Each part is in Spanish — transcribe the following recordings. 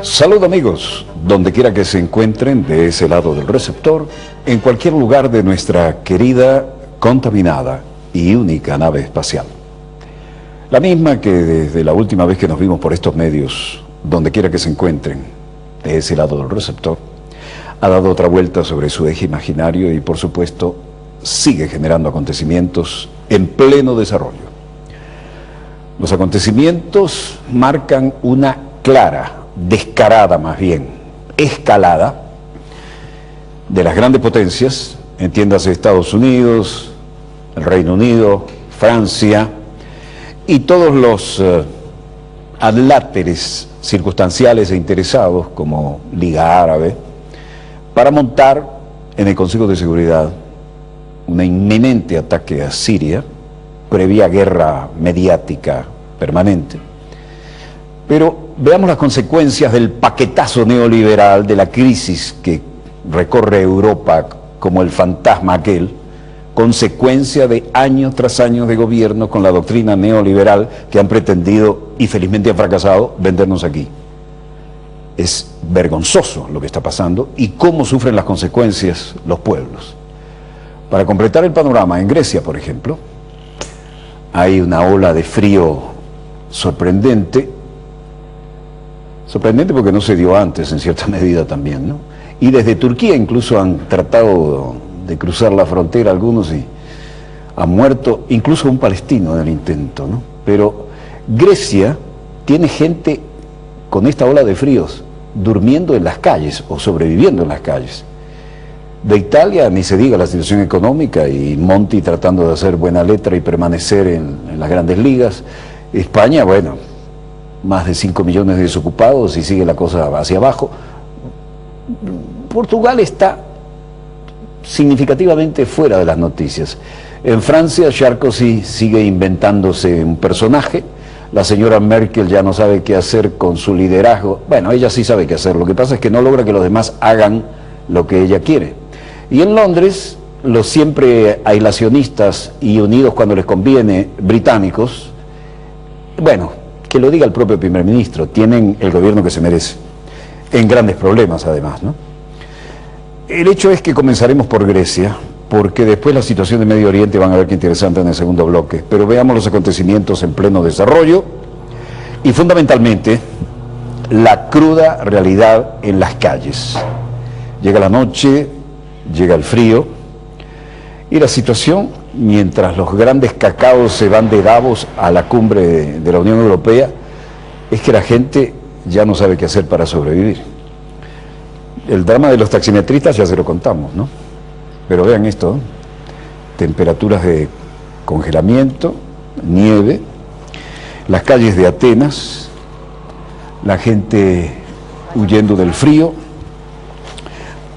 Salud amigos, donde quiera que se encuentren de ese lado del receptor, en cualquier lugar de nuestra querida, contaminada y única nave espacial. La misma que desde la última vez que nos vimos por estos medios, donde quiera que se encuentren de ese lado del receptor, ha dado otra vuelta sobre su eje imaginario y por supuesto sigue generando acontecimientos en pleno desarrollo. Los acontecimientos marcan una clara, descarada más bien, escalada de las grandes potencias, entiéndase Estados Unidos, el Reino Unido, Francia y todos los adláteres circunstanciales e interesados como Liga Árabe, para montar en el Consejo de Seguridad un inminente ataque a Siria, previa guerra mediática permanente. Pero veamos las consecuencias del paquetazo neoliberal, de la crisis que recorre Europa como el fantasma aquel, consecuencia de años tras años de gobierno con la doctrina neoliberal que han pretendido, y felizmente han fracasado, vendernos aquí. Es vergonzoso lo que está pasando y cómo sufren las consecuencias los pueblos. Para completar el panorama, en Grecia, por ejemplo, hay una ola de frío sorprendente porque no se dio antes en cierta medida también, ¿no? Y desde Turquía incluso han tratado de cruzar la frontera algunos y han muerto incluso un palestino en el intento, ¿no? Pero Grecia tiene gente con esta ola de fríos durmiendo en las calles o sobreviviendo en las calles. De Italia ni se diga la situación económica y Monti tratando de hacer buena letra y permanecer en las grandes ligas. España, bueno, más de 5 millones de desocupados y sigue la cosa hacia abajo. Portugal está significativamente fuera de las noticias. En Francia, Sarkozy sigue inventándose un personaje. La señora Merkel ya no sabe qué hacer con su liderazgo. Bueno, ella sí sabe qué hacer. Lo que pasa es que no logra que los demás hagan lo que ella quiere. Y en Londres, los siempre aislacionistas y unidos cuando les conviene británicos, bueno, que lo diga el propio primer ministro, tienen el gobierno que se merece, en grandes problemas además, ¿no? El hecho es que comenzaremos por Grecia, porque después la situación de Medio Oriente van a ver qué interesante en el segundo bloque, pero veamos los acontecimientos en pleno desarrollo y fundamentalmente la cruda realidad en las calles. Llega la noche, llega el frío y la situación, mientras los grandes cacaos se van de Davos a la cumbre de la Unión Europea, es que la gente ya no sabe qué hacer para sobrevivir. El drama de los taximetristas ya se lo contamos, ¿no? Pero vean esto, ¿no? Temperaturas de congelamiento, nieve, las calles de Atenas, la gente huyendo del frío,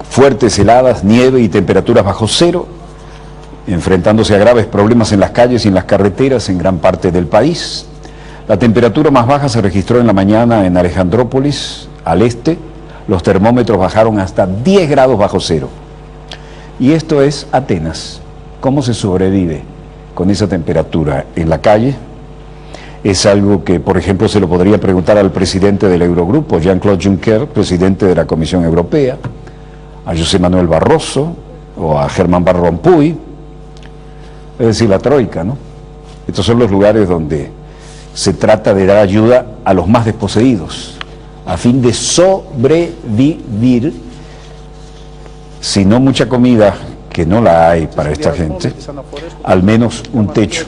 fuertes heladas, nieve y temperaturas bajo cero, enfrentándose a graves problemas en las calles y en las carreteras en gran parte del país. La temperatura más baja se registró en la mañana en Alejandrópolis, al este. Los termómetros bajaron hasta 10 grados bajo cero. Y esto es Atenas. ¿Cómo se sobrevive con esa temperatura en la calle? Es algo que, por ejemplo, se lo podría preguntar al presidente del Eurogrupo, Jean-Claude Juncker, presidente de la Comisión Europea, a José Manuel Barroso o a Germán Van Rompuy, es decir, la troika, ¿no? Estos son los lugares donde se trata de dar ayuda a los más desposeídos, a fin de sobrevivir, si no mucha comida, que no la hay para esta gente, al menos un techo.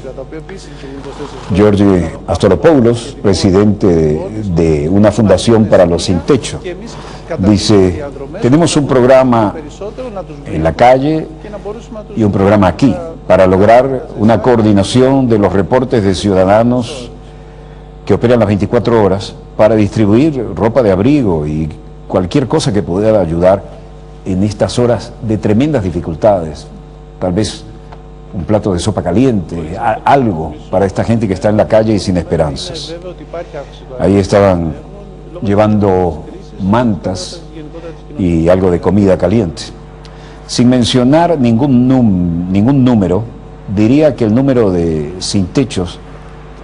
George Astolopoulos, presidente de una fundación para los sin techo, dice: tenemos un programa en la calle y un programa aquí para lograr una coordinación de los reportes de ciudadanos que operan las 24 horas para distribuir ropa de abrigo y cualquier cosa que pudiera ayudar en estas horas de tremendas dificultades. Tal vez un plato de sopa caliente, algo para esta gente que está en la calle y sin esperanzas. Ahí estaban llevando mantas y algo de comida caliente. Sin mencionar ningún número, diría que el número de sin techos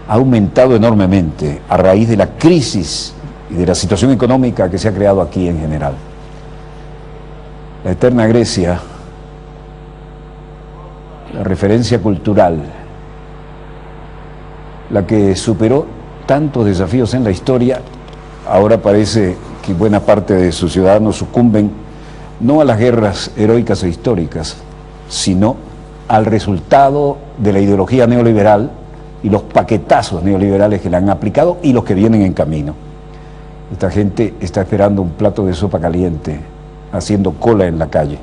ha aumentado enormemente a raíz de la crisis y de la situación económica que se ha creado aquí en general. La eterna Grecia, la referencia cultural, la que superó tantos desafíos en la historia, ahora parece que buena parte de sus ciudadanos sucumben no a las guerras heroicas e históricas, sino al resultado de la ideología neoliberal y los paquetazos neoliberales que le han aplicado y los que vienen en camino. Esta gente está esperando un plato de sopa caliente, haciendo cola en la calle.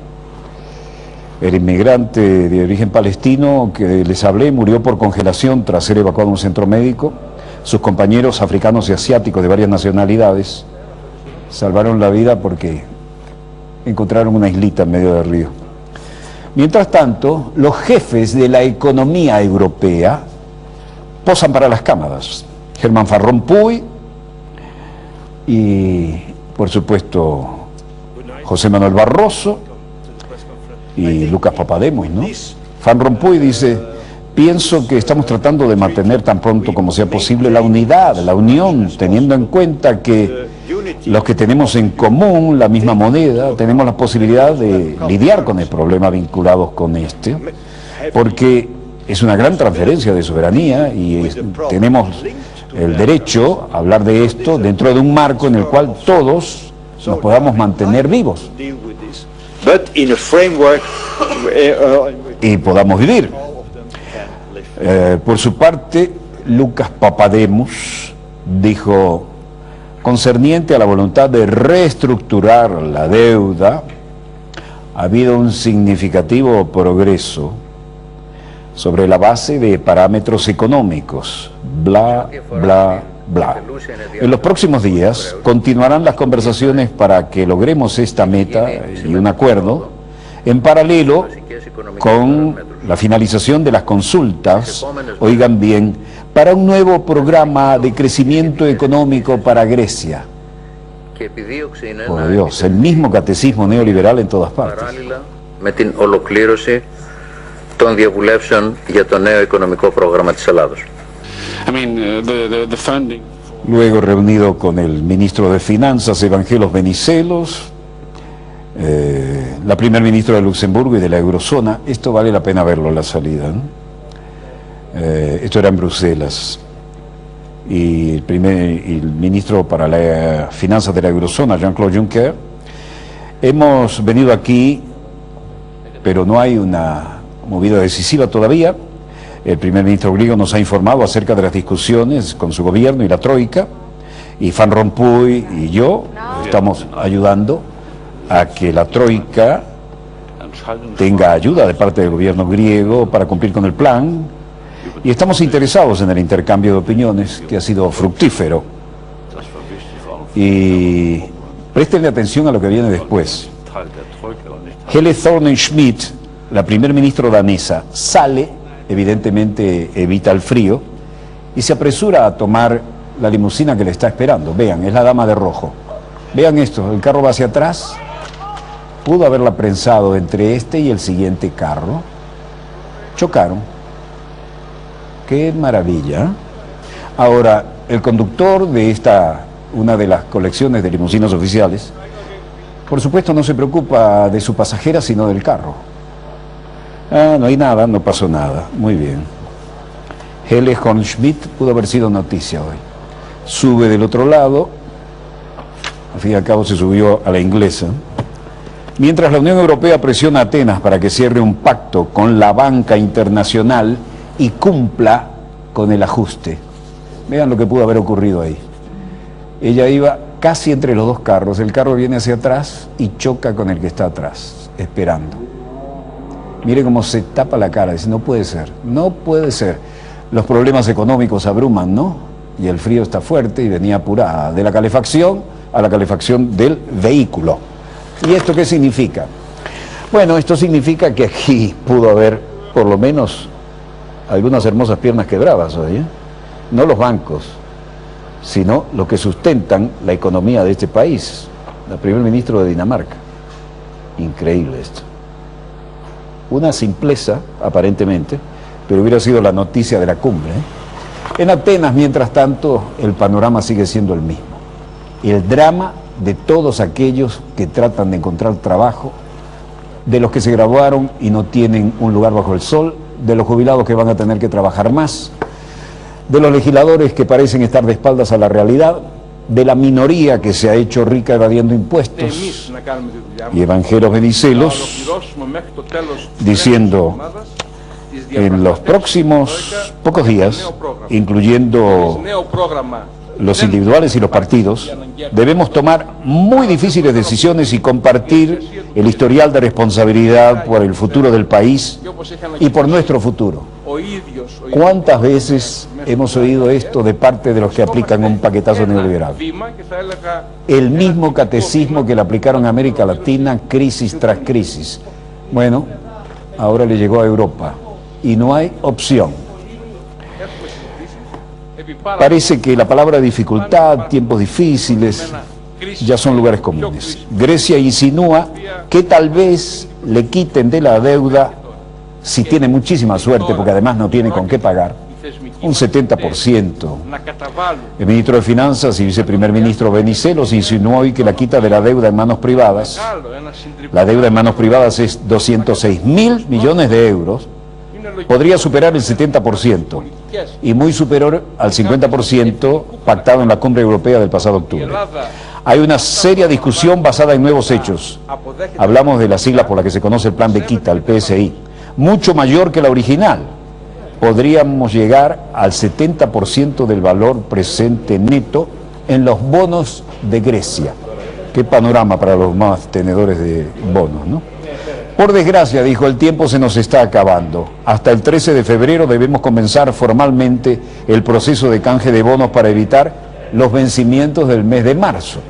El inmigrante de origen palestino que les hablé murió por congelación tras ser evacuado a un centro médico. Sus compañeros africanos y asiáticos de varias nacionalidades salvaron la vida porque encontraron una islita en medio del río. Mientras tanto, los jefes de la economía europea posan para las cámaras. Herman Van Rompuy y, por supuesto, José Manuel Barroso y Lucas Papademos, ¿no? Van Rompuy dice: pienso que estamos tratando de mantener tan pronto como sea posible la unidad, la unión, teniendo en cuenta que los que tenemos en común la misma moneda, tenemos la posibilidad de lidiar con el problema vinculados con este, porque es una gran transferencia de soberanía y tenemos el derecho a hablar de esto dentro de un marco en el cual todos nos podamos mantener vivos y podamos vivir. Por su parte, Lucas Papademos dijo: concerniente a la voluntad de reestructurar la deuda, ha habido un significativo progreso sobre la base de parámetros económicos, bla, bla, bla. En los próximos días continuarán las conversaciones para que logremos esta meta y un acuerdo, en paralelo con la finalización de las consultas, oigan bien, para un nuevo programa de crecimiento económico para Grecia. Por Dios, el mismo catecismo neoliberal en todas partes. Με την ολοκλήρωση των διαβουλεύσεων για το νέο οικονομικό πρόγραμμα της Ελλάδος. Luego, reunido con el ministro de Finanzas, Evangelos Venizelos, la primer ministra de Luxemburgo y de la Eurozona. Esto vale la pena verlo, la salida, ¿no? Esto era en Bruselas. Y el ministro para las finanzas de la Eurozona, Jean-Claude Juncker. Hemos venido aquí, pero no hay una movida decisiva todavía. El primer ministro griego nos ha informado acerca de las discusiones con su gobierno y la Troika, y Van Rompuy y yo estamos ayudando a que la Troika tenga ayuda de parte del gobierno griego para cumplir con el plan, y estamos interesados en el intercambio de opiniones, que ha sido fructífero. Y préstenle atención a lo que viene después. Helle Thorning-Schmidt, la primer ministra danesa, sale, evidentemente evita el frío, y se apresura a tomar la limusina que le está esperando. Vean, es la dama de rojo. Vean esto, el carro va hacia atrás. Pudo haberla prensado entre este y el siguiente carro. Chocaron. ¡Qué maravilla! Ahora, el conductor de una de las colecciones de limusinas oficiales, por supuesto no se preocupa de su pasajera, sino del carro. Ah, no hay nada, no pasó nada. Muy bien. Helle Thorning-Schmidt pudo haber sido noticia hoy. Sube del otro lado, al fin y al cabo se subió a la inglesa. Mientras la Unión Europea presiona a Atenas para que cierre un pacto con la banca internacional y cumpla con el ajuste. Vean lo que pudo haber ocurrido ahí. Ella iba casi entre los dos carros, el carro viene hacia atrás y choca con el que está atrás, esperando. Mire cómo se tapa la cara, dice: no puede ser, no puede ser. Los problemas económicos abruman, ¿no? Y el frío está fuerte y venía apurada, de la calefacción a la calefacción del vehículo. ¿Y esto qué significa? Bueno, esto significa que aquí pudo haber por lo menos algunas hermosas piernas quebradas hoy, ¿eh? No los bancos, sino los que sustentan la economía de este país, el primer ministro de Dinamarca. Increíble esto. Una simpleza, aparentemente, pero hubiera sido la noticia de la cumbre, ¿eh? En Atenas, mientras tanto, el panorama sigue siendo el mismo. El drama de todos aquellos que tratan de encontrar trabajo, de los que se graduaron y no tienen un lugar bajo el sol, de los jubilados que van a tener que trabajar más, de los legisladores que parecen estar de espaldas a la realidad, de la minoría que se ha hecho rica evadiendo impuestos, y Evangelos Venizelos diciendo: en los próximos pocos días, incluyendo los individuales y los partidos, debemos tomar muy difíciles decisiones y compartir el historial de responsabilidad por el futuro del país y por nuestro futuro. ¿Cuántas veces hemos oído esto de parte de los que aplican un paquetazo neoliberal? El mismo catecismo que le aplicaron a América Latina, crisis tras crisis. Bueno, ahora le llegó a Europa y no hay opción. Parece que la palabra dificultad, tiempos difíciles, ya son lugares comunes. Grecia insinúa que tal vez le quiten de la deuda, si tiene muchísima suerte, porque además no tiene con qué pagar, un 70%. El ministro de Finanzas y viceprimer ministro Venizelos insinuó hoy que la quita de la deuda en manos privadas, la deuda en manos privadas es 206.000 millones de euros, podría superar el 70% y muy superior al 50% pactado en la cumbre europea del pasado octubre. Hay una seria discusión basada en nuevos hechos. Hablamos de las siglas por las que se conoce el plan de quita, el PSI, mucho mayor que la original. Podríamos llegar al 70% del valor presente neto en los bonos de Grecia. Qué panorama para los más tenedores de bonos, ¿no? Por desgracia, dijo, el tiempo se nos está acabando. Hasta el 13 de febrero debemos comenzar formalmente el proceso de canje de bonos para evitar los vencimientos del mes de marzo.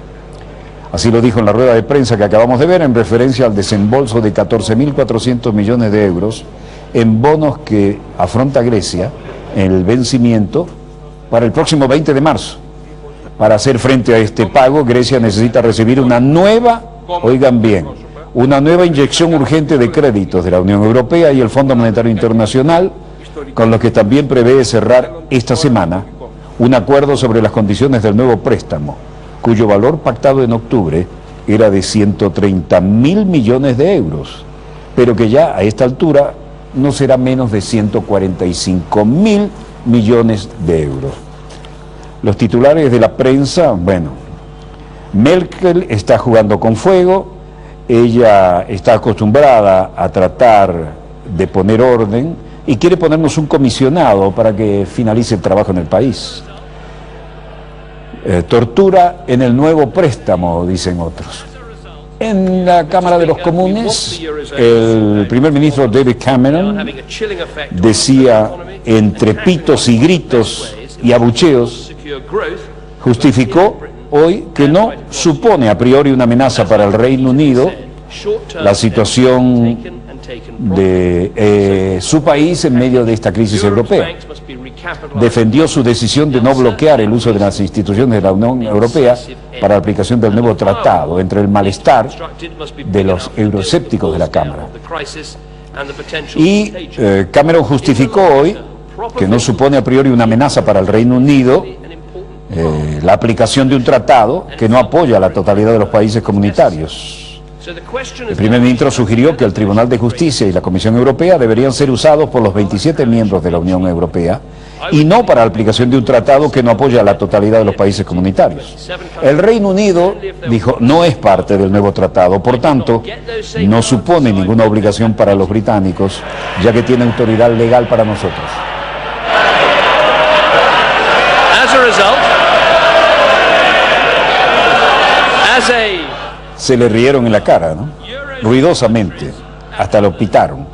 Así lo dijo en la rueda de prensa que acabamos de ver en referencia al desembolso de 14.400 millones de euros en bonos que afronta Grecia en el vencimiento para el próximo 20 de marzo. Para hacer frente a este pago, Grecia necesita recibir una nueva, oigan bien, una nueva inyección urgente de créditos de la Unión Europea y el Fondo Monetario Internacional, con los que también prevé cerrar esta semana un acuerdo sobre las condiciones del nuevo préstamo, cuyo valor pactado en octubre era de 130.000 millones de euros, pero que ya a esta altura no será menos de 145.000 millones de euros. Los titulares de la prensa, bueno, Merkel está jugando con fuego. Ella está acostumbrada a tratar de poner orden y quiere ponernos un comisionado para que finalice el trabajo en el país. Tortura en el nuevo préstamo, dicen otros. En la Cámara de los Comunes, el primer ministro David Cameron decía, entre pitos y gritos y abucheos, justificó hoy que no supone a priori una amenaza para el Reino Unido la situación de su país en medio de esta crisis europea. Defendió su decisión de no bloquear el uso de las instituciones de la Unión Europea para la aplicación del nuevo tratado, entre el malestar de los euroescépticos de la Cámara. Y Cameron justificó hoy que no supone a priori una amenaza para el Reino Unido la aplicación de un tratado que no apoya a la totalidad de los países comunitarios. El primer ministro sugirió que el Tribunal de Justicia y la Comisión Europea deberían ser usados por los 27 miembros de la Unión Europea y no para la aplicación de un tratado que no apoya a la totalidad de los países comunitarios. El Reino Unido, dijo, no es parte del nuevo tratado, por tanto, no supone ninguna obligación para los británicos, ya que tiene autoridad legal para nosotros. Se le rieron en la cara, ¿no? Ruidosamente, hasta lo pitaron.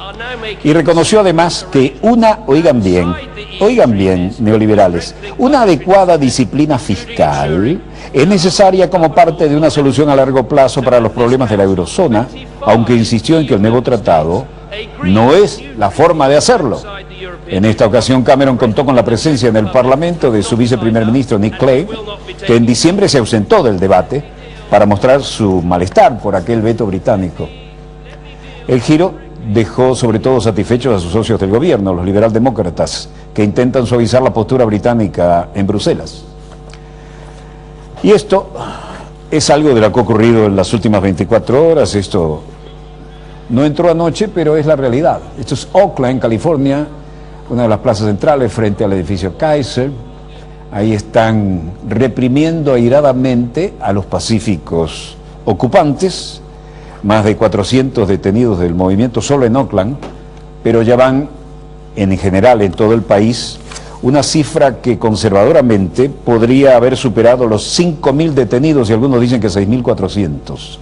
Y reconoció además que oigan bien, neoliberales, una adecuada disciplina fiscal es necesaria como parte de una solución a largo plazo para los problemas de la eurozona, aunque insistió en que el nuevo tratado no es la forma de hacerlo. En esta ocasión Cameron contó con la presencia en el Parlamento de su viceprimer ministro Nick Clegg, que en diciembre se ausentó del debate para mostrar su malestar por aquel veto británico. El giro dejó sobre todo satisfechos a sus socios del gobierno, los liberaldemócratas, que intentan suavizar la postura británica en Bruselas. Y esto es algo de lo que ha ocurrido en las últimas 24 horas, esto no entró anoche, pero es la realidad. Esto es Oakland, California, una de las plazas centrales frente al edificio Kaiser. Ahí están reprimiendo airadamente a los pacíficos ocupantes, más de 400 detenidos del movimiento solo en Oakland, pero ya van en general en todo el país una cifra que conservadoramente podría haber superado los 5.000 detenidos y algunos dicen que 6.400.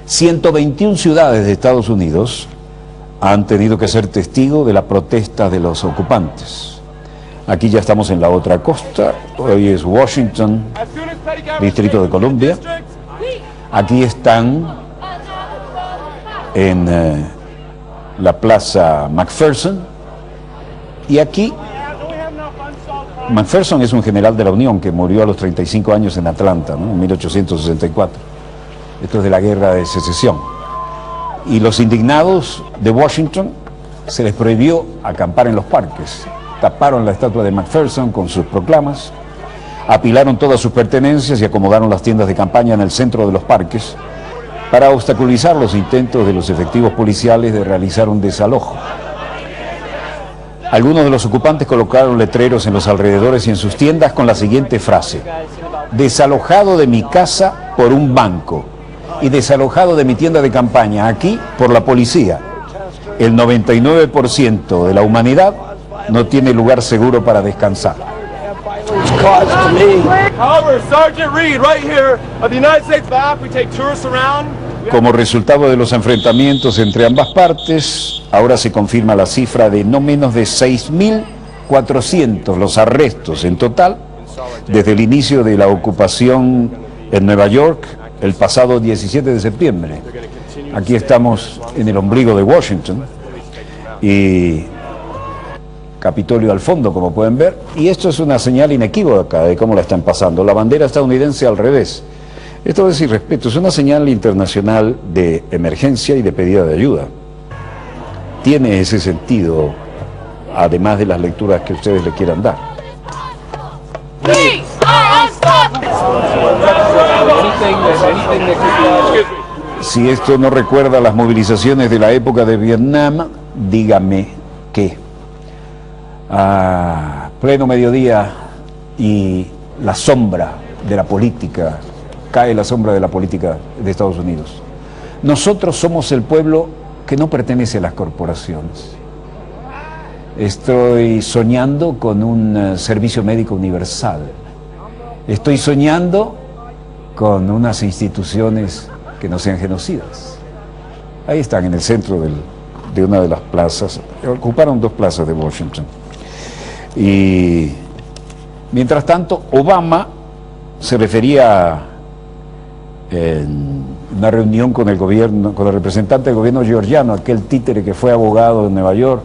121 ciudades de Estados Unidos han tenido que ser testigos de la protesta de los ocupantes. Aquí ya estamos en la otra costa, hoy es Washington, Distrito de Columbia. Aquí están en la Plaza McPherson, y aquí McPherson es un general de la Unión que murió a los 35 años en Atlanta, ¿no? En 1864. Esto es de la Guerra de Secesión. Y los indignados de Washington se les prohibió acampar en los parques. Taparon la estatua de McPherson con sus proclamas, apilaron todas sus pertenencias y acomodaron las tiendas de campaña en el centro de los parques para obstaculizar los intentos de los efectivos policiales de realizar un desalojo. Algunos de los ocupantes colocaron letreros en los alrededores y en sus tiendas con la siguiente frase: desalojado de mi casa por un banco y desalojado de mi tienda de campaña aquí por la policía. El 99% de la humanidad no tiene lugar seguro para descansar. Como resultado de los enfrentamientos entre ambas partes, ahora se confirma la cifra de no menos de 6.400 los arrestos en total desde el inicio de la ocupación en Nueva York el pasado 17 de septiembre. Aquí estamos en el ombligo de Washington y Capitolio al fondo, como pueden ver, y esto es una señal inequívoca de cómo la están pasando. La bandera estadounidense al revés. Esto es irrespeto, es una señal internacional de emergencia y de pedida de ayuda. Tiene ese sentido, además de las lecturas que ustedes le quieran dar. Si esto no recuerda las movilizaciones de la época de Vietnam, dígame qué. A pleno mediodía y la sombra de la política, cae la sombra de la política de Estados Unidos. Nosotros somos el pueblo que no pertenece a las corporaciones. Estoy soñando con un servicio médico universal. Estoy soñando con unas instituciones que no sean genocidas. Ahí están en el centro de una de las plazas, ocuparon 2 plazas de Washington. Y mientras tanto, Obama se refería en una reunión con el gobierno, con el representante del gobierno georgiano, aquel títere que fue abogado en Nueva York,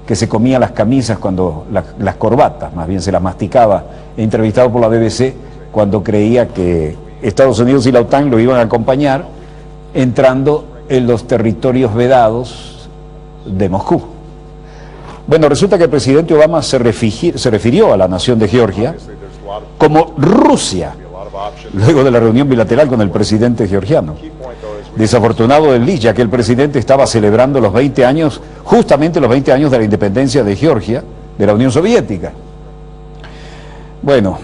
que se comía las camisas cuando, las corbatas, más bien se las masticaba, entrevistado por la BBC cuando creía que Estados Unidos y la OTAN lo iban a acompañar, entrando en los territorios vedados de Moscú. Bueno, resulta que el presidente Obama se refirió a la nación de Georgia como Rusia, luego de la reunión bilateral con el presidente georgiano. Desafortunado desliz, ya que el presidente estaba celebrando los 20 años, justamente los 20 años de la independencia de Georgia, de la Unión Soviética. Bueno,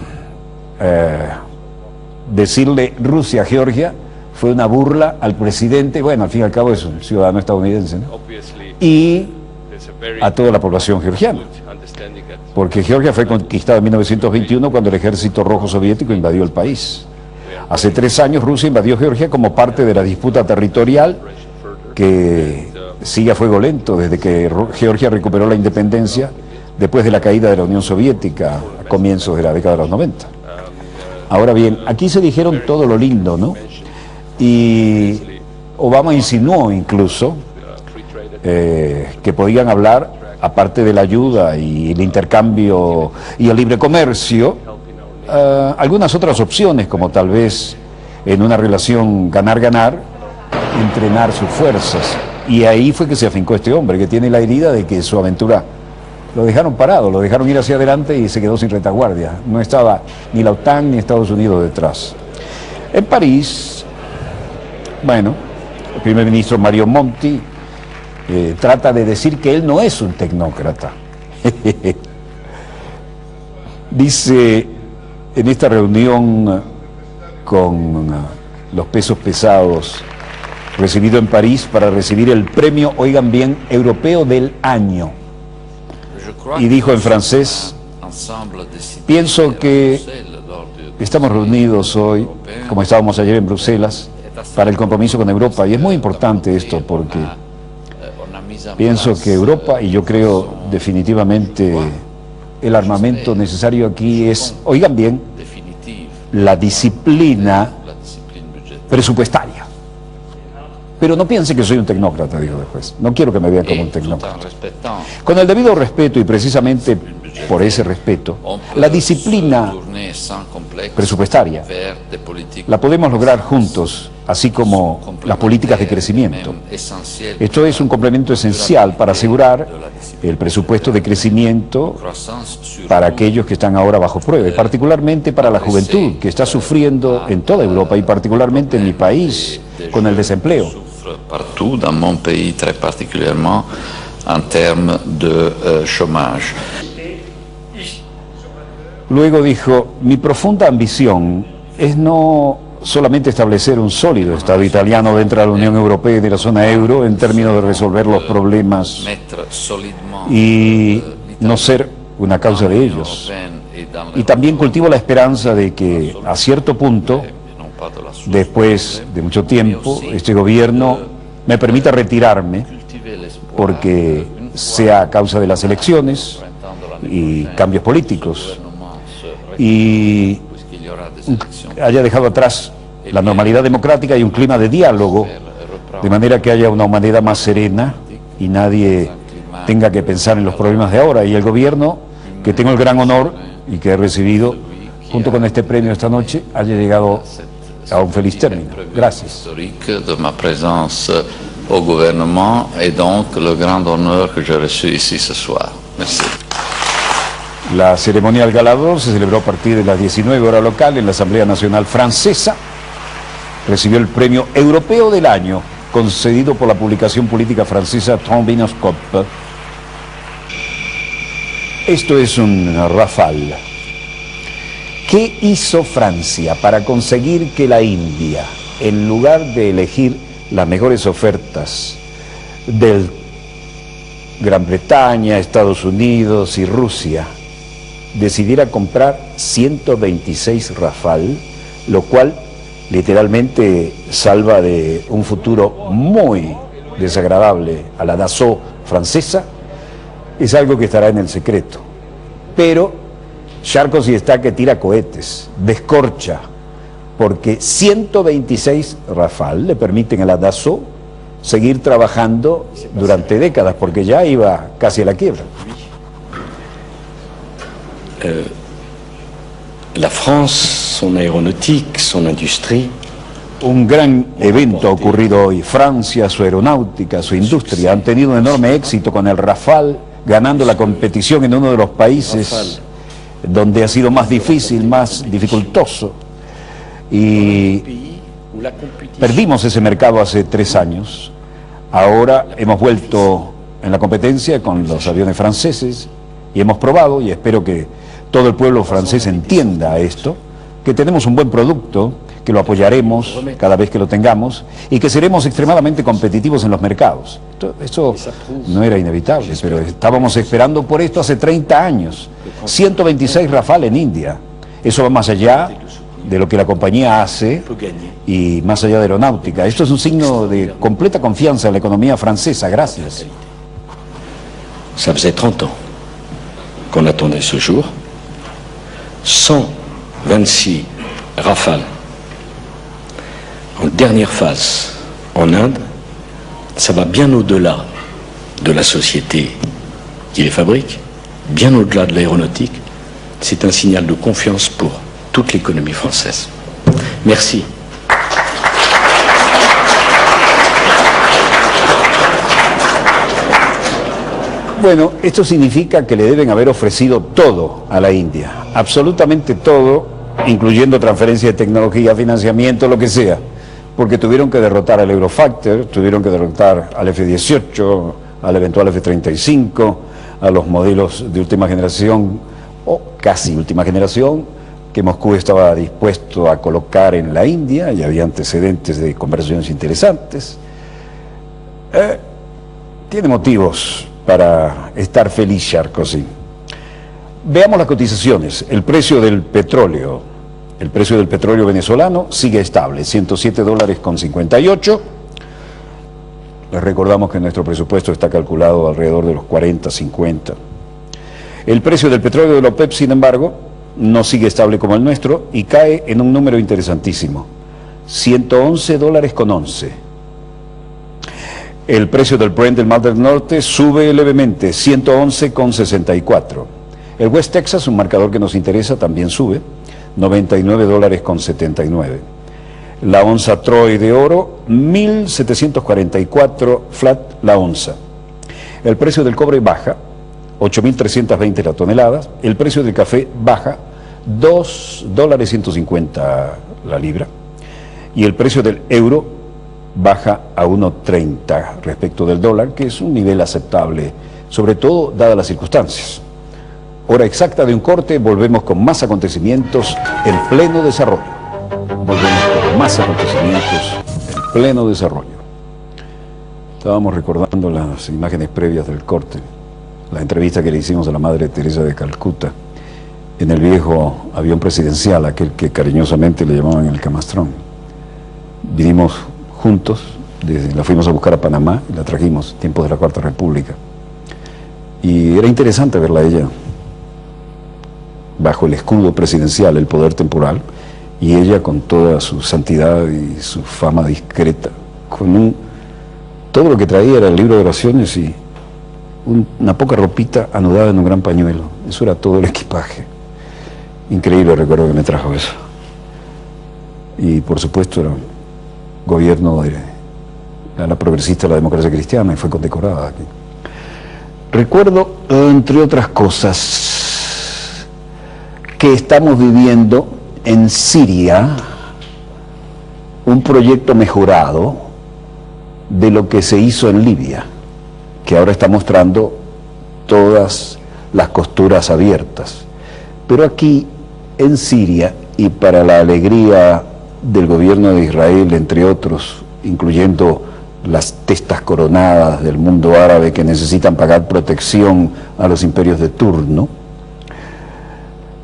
decirle Rusia a Georgia fue una burla al presidente, bueno, al fin y al cabo es un ciudadano estadounidense, ¿no? Y a toda la población georgiana, porque Georgia fue conquistada en 1921 cuando el ejército rojo soviético invadió el país. Hace 3 años Rusia invadió Georgia como parte de la disputa territorial que sigue a fuego lento desde que Georgia recuperó la independencia después de la caída de la Unión Soviética a comienzos de la década de los 90. Ahora bien, aquí se dijeron todo lo lindo, ¿no? Y Obama insinuó incluso que podían hablar, aparte de la ayuda y el intercambio y el libre comercio, algunas otras opciones, como tal vez en una relación ganar-ganar, entrenar sus fuerzas. Y ahí fue que se afincó este hombre, que tiene la herida de que su aventura lo dejaron parado, lo dejaron ir hacia adelante y se quedó sin retaguardia. No estaba ni la OTAN ni Estados Unidos detrás. En París, bueno, el primer ministro Mario Monti trata de decir que él no es un tecnócrata. Dice en esta reunión con los pesos pesados, recibido en París para recibir el premio, oigan bien, Europeo del Año. Y dijo en francés: pienso que estamos reunidos hoy, como estábamos ayer en Bruselas, para el compromiso con Europa. Y es muy importante esto porque pienso que Europa, y yo creo definitivamente el armamento necesario aquí es, oigan bien, la disciplina presupuestaria. Pero no piense que soy un tecnócrata, dijo después. No quiero que me vean como un tecnócrata. Con el debido respeto, y precisamente por ese respeto, la disciplina presupuestaria la podemos lograr juntos, así como las políticas de crecimiento. Esto es un complemento esencial para asegurar el presupuesto de crecimiento para aquellos que están ahora bajo prueba, y particularmente para la juventud, que está sufriendo en toda Europa y particularmente en mi país con el desempleo. Partout dans mon pays, très particulièrement en termes de chômage. Luego dijo: mi profunda ambición es no solamente establecer un sólido Estado italiano dentro de la Unión Europea y de la zona euro en términos de resolver los problemas y no ser una causa de ellos. Y también cultivo la esperanza de que a cierto punto, después de mucho tiempo, este gobierno me permita retirarme, porque sea a causa de las elecciones y cambios políticos, y haya dejado atrás la normalidad democrática y un clima de diálogo, de manera que haya una humanidad más serena y nadie tenga que pensar en los problemas de ahora. Y el gobierno, que tengo el gran honor y que he recibido junto con este premio esta noche, haya llegado a un feliz término. Gracias. De ma présence au gouvernement et donc le grand honneur que j'ai reçu ici ce soir. Merci. La ceremonia del galardón se celebró a partir de las 19 horas local en la Asamblea Nacional Francesa. Recibió el premio Europeo del Año, concedido por la publicación política francesa Trombinoscope. Esto es un Rafale. ¿Qué hizo Francia para conseguir que la India, en lugar de elegir las mejores ofertas de Gran Bretaña, Estados Unidos y Rusia, decidiera comprar 126 Rafale, lo cual literalmente salva de un futuro muy desagradable a la Dassault francesa? Es algo que estará en el secreto. Pero Sarkozy está que tira cohetes, descorcha, porque 126 Rafale le permiten a la Dassault seguir trabajando durante décadas, porque ya iba casi a la quiebra. La France, son aéronautique, son industrie. Un gran evento ha ocurrido hoy. Francia, su aeronáutica, su industria han tenido un enorme éxito con el Rafale, ganando la competición en uno de los países donde ha sido más difícil, más dificultoso. Y perdimos ese mercado hace 3 años. Ahora hemos vuelto en la competencia con los aviones franceses y hemos probado, y espero que todo el pueblo francés entienda esto, que tenemos un buen producto, que lo apoyaremos cada vez que lo tengamos y que seremos extremadamente competitivos en los mercados. Esto no era inevitable, pero estábamos esperando por esto hace 30 años. 126 Rafale en India. Eso va más allá de lo que la compañía hace y más allá de aeronáutica. Esto es un signo de completa confianza en la economía francesa. Gracias. Ça faisait 30 ans qu'on attendait ce jour. 126 Rafale en dernière phase en Inde, ça va bien au-delà de la société qui les fabrique, bien au-delà de l'aéronautique. C'est un signal de confiance pour toute l'économie française. Merci. Bueno, esto significa que le deben haber ofrecido todo a la India, absolutamente todo, incluyendo transferencia de tecnología, financiamiento, lo que sea, porque tuvieron que derrotar al Eurofactor, tuvieron que derrotar al F-18, al eventual F-35, a los modelos de última generación, o casi última generación, que Moscú estaba dispuesto a colocar en la India, y había antecedentes de conversaciones interesantes. Tiene motivos para estar feliz Sarkozy. Veamos las cotizaciones. El precio del petróleo venezolano sigue estable, $107.58. Les recordamos que nuestro presupuesto está calculado alrededor de los 40, 50. El precio del petróleo de la OPEP, sin embargo, no sigue estable como el nuestro y cae en un número interesantísimo, $111.11. El precio del Brent del Mar del Norte sube levemente, $111.64. El West Texas, un marcador que nos interesa, también sube, $99.79. La onza Troy de oro, 1.744 flat la onza. El precio del cobre baja, 8.320 la tonelada. El precio del café baja, $2.150 la libra. Y el precio del euro baja a 1.30 respecto del dólar, que es un nivel aceptable, sobre todo dadas las circunstancias. Hora exacta de un corte, volvemos con más acontecimientos en pleno desarrollo. Volvemos con más acontecimientos en pleno desarrollo. Estábamos recordando las imágenes previas del corte, la entrevista que le hicimos a la Madre Teresa de Calcuta en el viejo avión presidencial, aquel que cariñosamente le llamaban el Camastrón. Vinimos juntos, la fuimos a buscar a Panamá y la trajimos, tiempos de la Cuarta República. Y era interesante verla a ella bajo el escudo presidencial, el poder temporal, y ella con toda su santidad y su fama discreta, con todo lo que traía era el libro de oraciones y una poca ropita anudada en un gran pañuelo. Eso era todo el equipaje. Increíble recuerdo que me trajo eso. Y por supuesto era gobierno de la progresista de la democracia cristiana y fue condecorada aquí. Recuerdo, entre otras cosas, que estamos viviendo en Siria un proyecto mejorado de lo que se hizo en Libia, que ahora está mostrando todas las costuras abiertas. Pero aquí, en Siria, y para la alegría del gobierno de Israel, entre otros, incluyendo las testas coronadas del mundo árabe que necesitan pagar protección a los imperios de turno,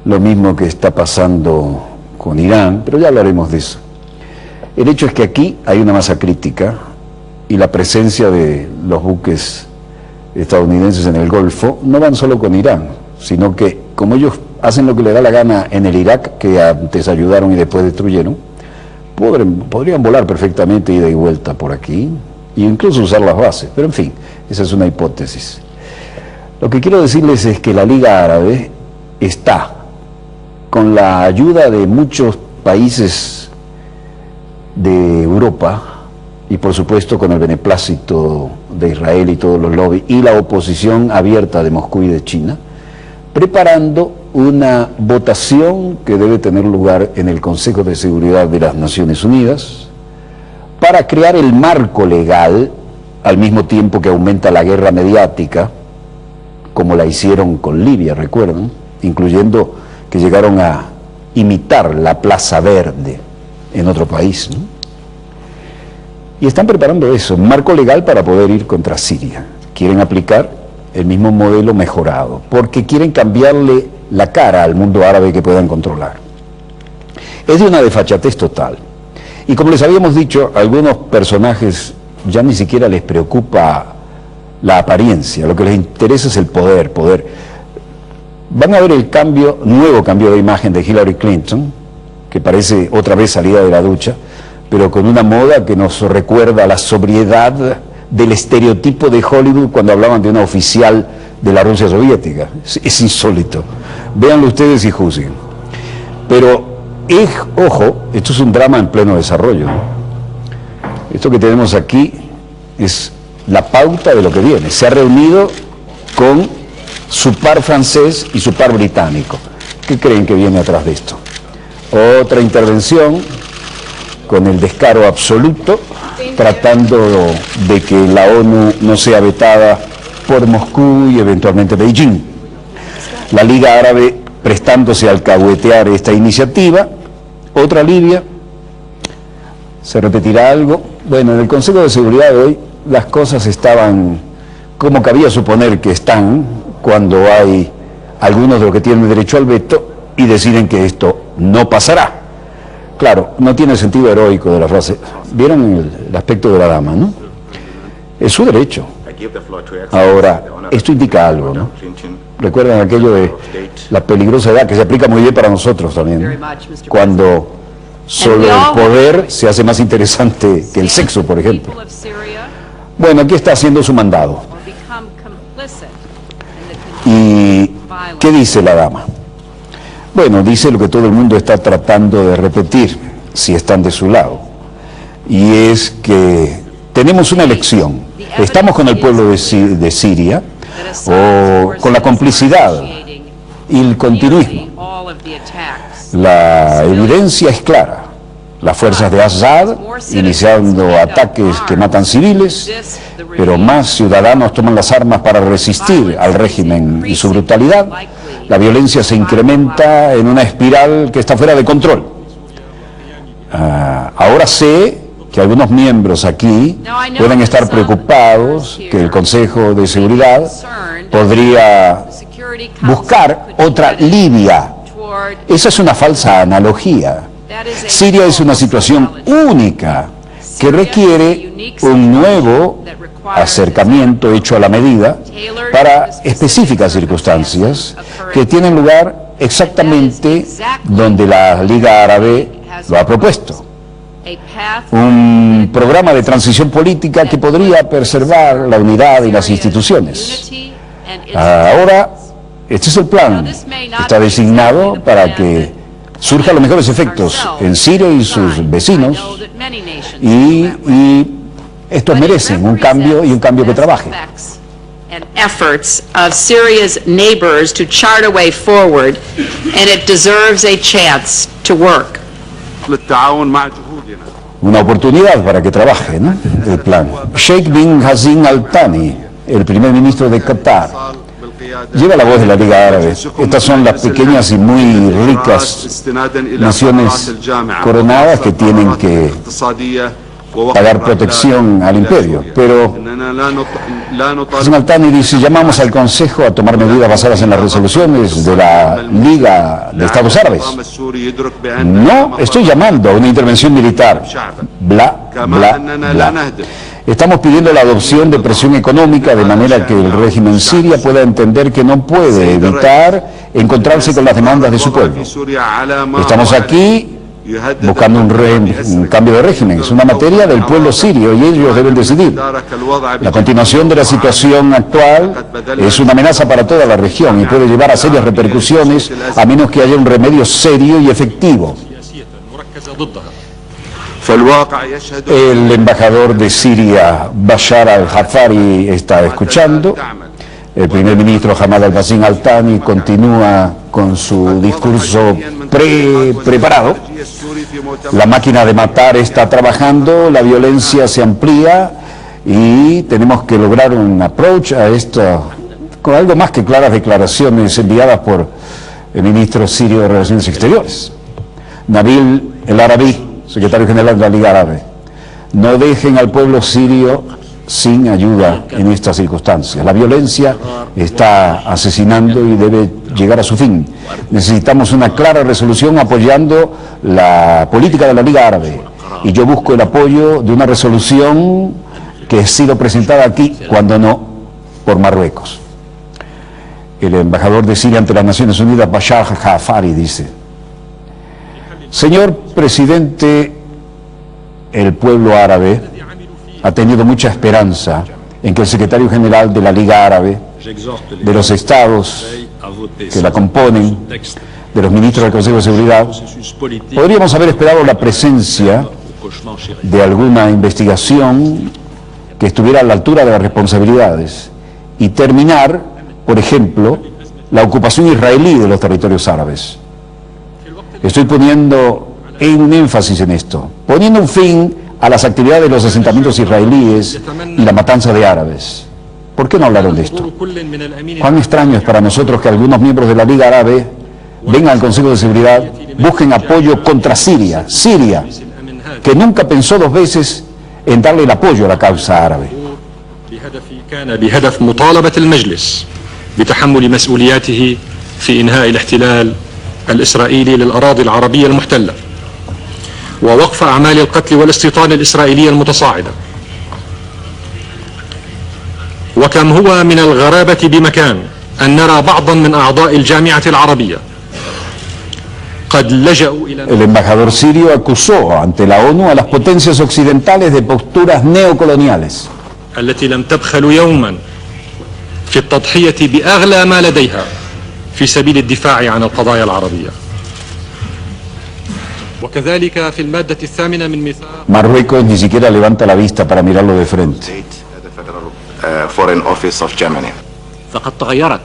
lo mismo que está pasando con Irán, pero ya hablaremos de eso. El hecho es que aquí hay una masa crítica y la presencia de los buques estadounidenses en el Golfo no van solo con Irán, sino que como ellos hacen lo que les da la gana en el Irak, que antes ayudaron y después destruyeron, podrían volar perfectamente ida y vuelta por aquí e incluso usar las bases, pero en fin, esa es una hipótesis. Lo que quiero decirles es que la Liga Árabe está, con la ayuda de muchos países de Europa y por supuesto con el beneplácito de Israel y todos los lobbies y la oposición abierta de Moscú y de China, preparando una votación que debe tener lugar en el Consejo de Seguridad de las Naciones Unidas para crear el marco legal, al mismo tiempo que aumenta la guerra mediática, como la hicieron con Libia, recuerdan, incluyendo que llegaron a imitar la Plaza Verde en otro país, ¿no? Y están preparando eso, un marco legal para poder ir contra Siria. Quieren aplicar el mismo modelo mejorado, porque quieren cambiarle la cara al mundo árabe que puedan controlar. Es de una desfachatez total. Y como les habíamos dicho, a algunos personajes ya ni siquiera les preocupa la apariencia, lo que les interesa es el poder. Van a ver el nuevo cambio de imagen de Hillary Clinton, que parece otra vez salida de la ducha, pero con una moda que nos recuerda la sobriedad del estereotipo de Hollywood cuando hablaban de una oficial de la Rusia soviética. Es insólito. Véanlo ustedes y juzguen. Pero, ojo, esto es un drama en pleno desarrollo, ¿no? Esto que tenemos aquí es la pauta de lo que viene. Se ha reunido con su par francés y su par británico. ¿Qué creen que viene atrás de esto? Otra intervención con el descaro absoluto, tratando de que la ONU no sea vetada por Moscú y eventualmente Beijing. La Liga Árabe prestándose a alcahuetear esta iniciativa. Otra Libia. ¿Se repetirá algo? Bueno, en el Consejo de Seguridad de hoy las cosas estaban como cabía suponer que están cuando hay algunos de los que tienen derecho al veto y deciden que esto no pasará. Claro, no tiene sentido heroico de la frase. ¿Vieron el aspecto de la dama, no? Es su derecho. Ahora, esto indica algo, ¿no? Recuerdan aquello de la peligrosa edad, que se aplica muy bien para nosotros también, ¿no? Cuando solo el poder se hace más interesante que el sexo, por ejemplo. Bueno, aquí está haciendo su mandado. ¿Y qué dice la dama? Bueno, dice lo que todo el mundo está tratando de repetir, si están de su lado, y es que tenemos una elección. Estamos con el pueblo de Siria o con la complicidad y el continuismo. La evidencia es clara. Las fuerzas de Assad iniciando ataques que matan civiles, pero más ciudadanos toman las armas para resistir al régimen y su brutalidad. La violencia se incrementa en una espiral que está fuera de control. Ahora sé que algunos miembros aquí pueden estar preocupados que el Consejo de Seguridad podría buscar otra Libia. Esa es una falsa analogía. Siria es una situación única que requiere un nuevo acercamiento hecho a la medida para específicas circunstancias que tienen lugar exactamente donde la Liga Árabe lo ha propuesto. Un programa de transición política que podría preservar la unidad y las instituciones. Ahora, este es el plan. Está designado para que surjan los mejores efectos en Siria y sus vecinos, y estos merecen un cambio y un cambio que trabaje. And efforts of Syria's neighbors to chart a way forward, and it deserves a chance to work. Una oportunidad para que trabaje, ¿no? El plan. Sheikh bin Hassan Al Thani, el primer ministro de Qatar, lleva la voz de la Liga Árabe. Estas son las pequeñas y muy ricas naciones coronadas que tienen que pagar protección al imperio. Pero Hassan Al Thani dice: llamamos al Consejo a tomar medidas basadas en las resoluciones de la Liga de Estados Árabes. No estoy llamando a una intervención militar. Bla, bla, bla. Estamos pidiendo la adopción de presión económica de manera que el régimen siria pueda entender que no puede evitar encontrarse con las demandas de su pueblo. Estamos aquí buscando un cambio de régimen. Es una materia del pueblo sirio y ellos deben decidir. La continuación de la situación actual es una amenaza para toda la región y puede llevar a serias repercusiones a menos que haya un remedio serio y efectivo. El embajador de Siria, Bashar al-Jafari, está escuchando. El primer ministro Hamad al-Bassin al-Thani continúa con su discurso preparado. La máquina de matar está trabajando, la violencia se amplía y tenemos que lograr un approach a esto con algo más que claras declaraciones enviadas por el ministro sirio de Relaciones Exteriores, Nabil El Arabi, secretario general de la Liga Árabe. No dejen al pueblo sirio sin ayuda en estas circunstancias. La violencia está asesinando y debe llegar a su fin. Necesitamos una clara resolución apoyando la política de la Liga Árabe. Y yo busco el apoyo de una resolución que ha sido presentada aquí, cuando no, por Marruecos. El embajador de Siria ante las Naciones Unidas, Bashar al-Jafari, dice: señor presidente, el pueblo árabe ha tenido mucha esperanza en que el secretario general de la Liga Árabe, de los estados que la componen, de los ministros del Consejo de Seguridad, podríamos haber esperado la presencia de alguna investigación que estuviera a la altura de las responsabilidades y terminar, por ejemplo, la ocupación israelí de los territorios árabes. Estoy poniendo un énfasis en esto, poniendo un fin a las actividades de los asentamientos israelíes y la matanza de árabes. ¿Por qué no hablaron de esto? Cuán extraño es para nosotros que algunos miembros de la Liga Árabe vengan al Consejo de Seguridad, busquen apoyo contra Siria, que nunca pensó dos veces en darle el apoyo a la causa árabe. بهدف مطالبة المجلس بتحمل مسؤولياته في إنهاء الاحتلال الإسرائيلي للأراضي العربية المحتلة ووقف أعمال القتل والاستيطان الإسرائيلية المتصاعدة. وكم هو من الغرابة بمكان أن نرى بعضا من أعضاء الجامعة العربية قد لجأوا إلى El embajador sirio acusó ante la ONU a las potencias occidentales de posturas neocoloniales. التي لم تبخل يوما في التضحية بأغلى ما لديها في سبيل الدفاع عن القضايا العربية. وكذلك في المادة الثامنة من ميثاق Marruecos ni siquiera levanta la vista para mirarlo de frente. Foreign Office of Germany. فقد تغيرت.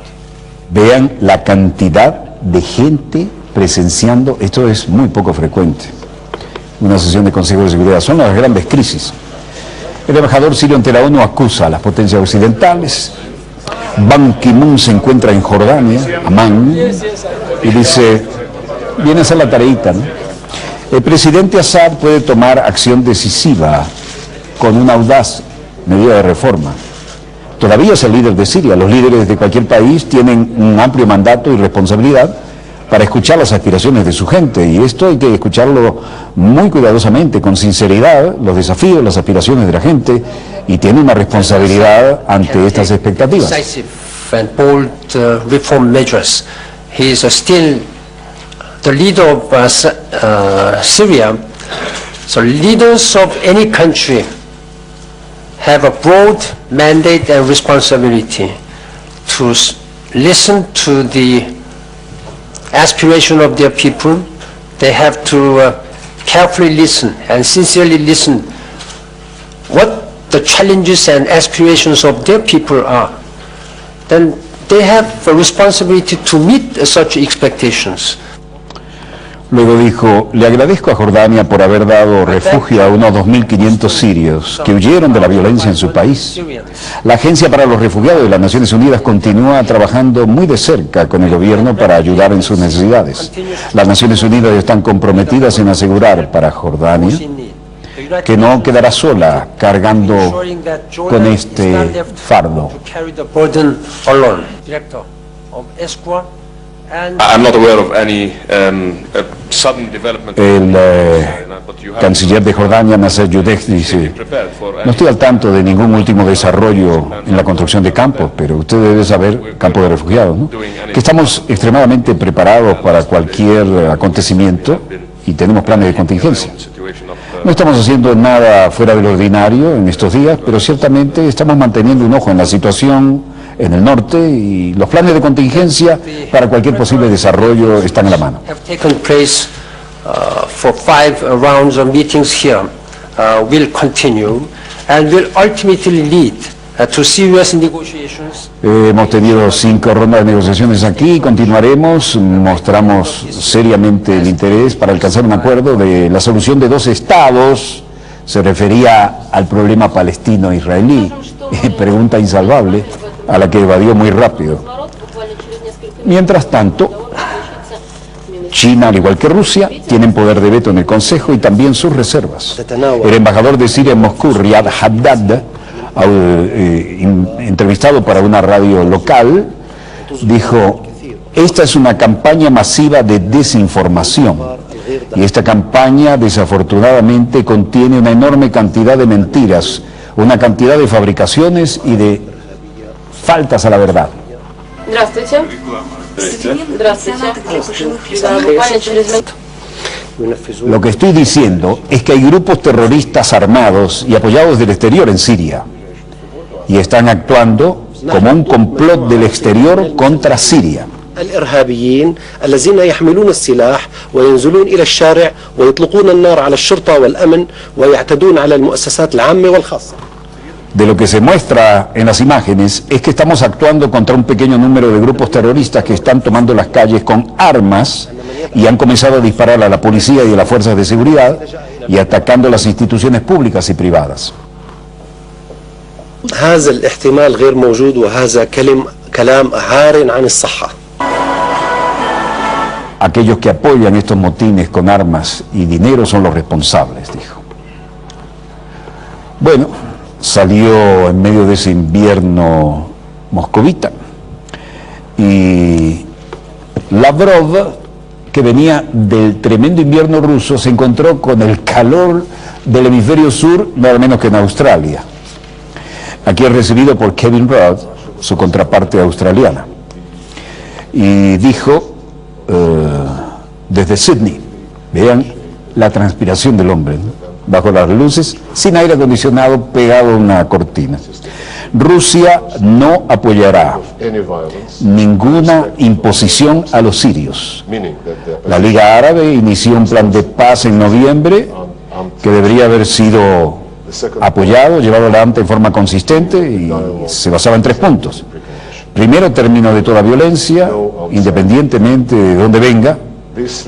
Vean la cantidad de gente presenciando, esto es muy poco frecuente, una sesión de Consejo de Seguridad, son las grandes crisis. El embajador sirio ante la ONU acusa a las potencias occidentales. Ban Ki-moon se encuentra en Jordania, Amán, y dice, viene a hacer la tareita, ¿no? El presidente Assad puede tomar acción decisiva con una audaz medida de reforma. Todavía es el líder de Siria. Los líderes de cualquier país tienen un amplio mandato y responsabilidad para escuchar las aspiraciones de su gente, y esto hay que escucharlo muy cuidadosamente, con sinceridad, los desafíos, las aspiraciones de la gente, y tiene una responsabilidad ante estas expectativas. And bold reform measures. He is still the leader of Syria. So leaders of any country have a broad mandate and responsibility to listen to the aspiration of their people. They have to carefully listen and sincerely listen what the challenges and aspirations of their people are. Then they have a responsibility to meet such expectations. Luego dijo, le agradezco a Jordania por haber dado refugio a unos 2.500 sirios que huyeron de la violencia en su país. La Agencia para los Refugiados de las Naciones Unidas continúa trabajando muy de cerca con el gobierno para ayudar en sus necesidades. Las Naciones Unidas están comprometidas en asegurar para Jordania que no quedará sola cargando con este fardo. I'm not aware of any sudden development. El canciller de Jordania, Nasser Yudeh, dice, no estoy al tanto de ningún último desarrollo en la construcción de campos, pero usted debe saber, campos de refugiados, ¿no?, que estamos extremadamente preparados para cualquier acontecimiento y tenemos planes de contingencia. No estamos haciendo nada fuera de lo ordinario en estos días, pero ciertamente estamos manteniendo un ojo en la situación en el norte, y los planes de contingencia para cualquier posible desarrollo están en la mano. For 5 rounds of meetings here will continue and will ultimately lead to serious negotiations. Hemos tenido 5 rondas de negociaciones aquí y continuaremos. Mostramos seriamente el interés para alcanzar un acuerdo de la solución de 2 estados. Se refería al problema palestino-israelí, pregunta insalvable a la que evadió muy rápido. Mientras tanto, China, al igual que Rusia, tienen poder de veto en el Consejo y también sus reservas. El embajador de Siria en Moscú, Riyad Haddad, entrevistado para una radio local, dijo, esta es una campaña masiva de desinformación, y esta campaña desafortunadamente contiene una enorme cantidad de mentiras, una cantidad de fabricaciones y de faltas a la verdad. Lo que estoy diciendo es que hay grupos terroristas armados y apoyados del exterior en Siria y están actuando como un complot del exterior contra Siria. الإرهابيين الذين يحملون السلاح وينزلون إلى الشارع ويطلقون النار على الشرطة والأمن ويعتدون على المؤسسات العامة والخاصة. De lo que se muestra en las imágenes es que estamos actuando contra un pequeño número de grupos terroristas que están tomando las calles con armas y han comenzado a disparar a la policía y a las fuerzas de seguridad y atacando las instituciones públicas y privadas. هذا الاحتمال غير موجود وهذا كلام عار عن الصحة. Aquellos que apoyan estos motines con armas y dinero son los responsables, dijo. Bueno, salió en medio de ese invierno moscovita y Lavrov, que venía del tremendo invierno ruso, se encontró con el calor del hemisferio sur, nada menos que en Australia. Aquí es recibido por Kevin Rudd, su contraparte australiana, y dijo desde Sydney, vean la transpiración del hombre, ¿no? Bajo las luces, sin aire acondicionado, pegado a una cortina. Rusia no apoyará ninguna imposición a los sirios. La Liga Árabe inició un plan de paz en noviembre que debería haber sido apoyado, llevado adelante en forma consistente y se basaba en 3 puntos. Primero, término de toda violencia, independientemente de dónde venga.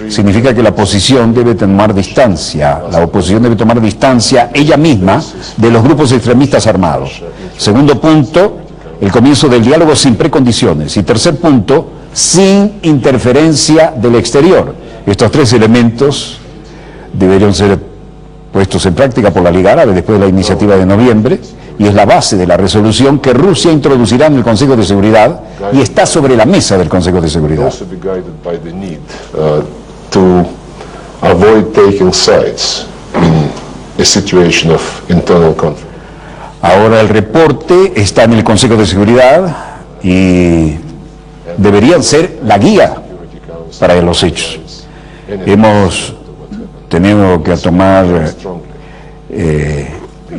Significa que la oposición debe tomar distancia, la oposición debe tomar distancia ella misma de los grupos extremistas armados. Segundo punto, el comienzo del diálogo sin precondiciones. Y tercer punto, sin interferencia del exterior. Estos 3 elementos deberían ser puestos en práctica por la Liga Árabe después de la iniciativa de noviembre, y es la base de la resolución que Rusia introducirá en el Consejo de Seguridad y está sobre la mesa del Consejo de Seguridad. To avoid taking sides in a situation of internal conflict. Ahora el reporte está en el Consejo de Seguridad y deberían ser la guía para los hechos. Hemos tenido que tomar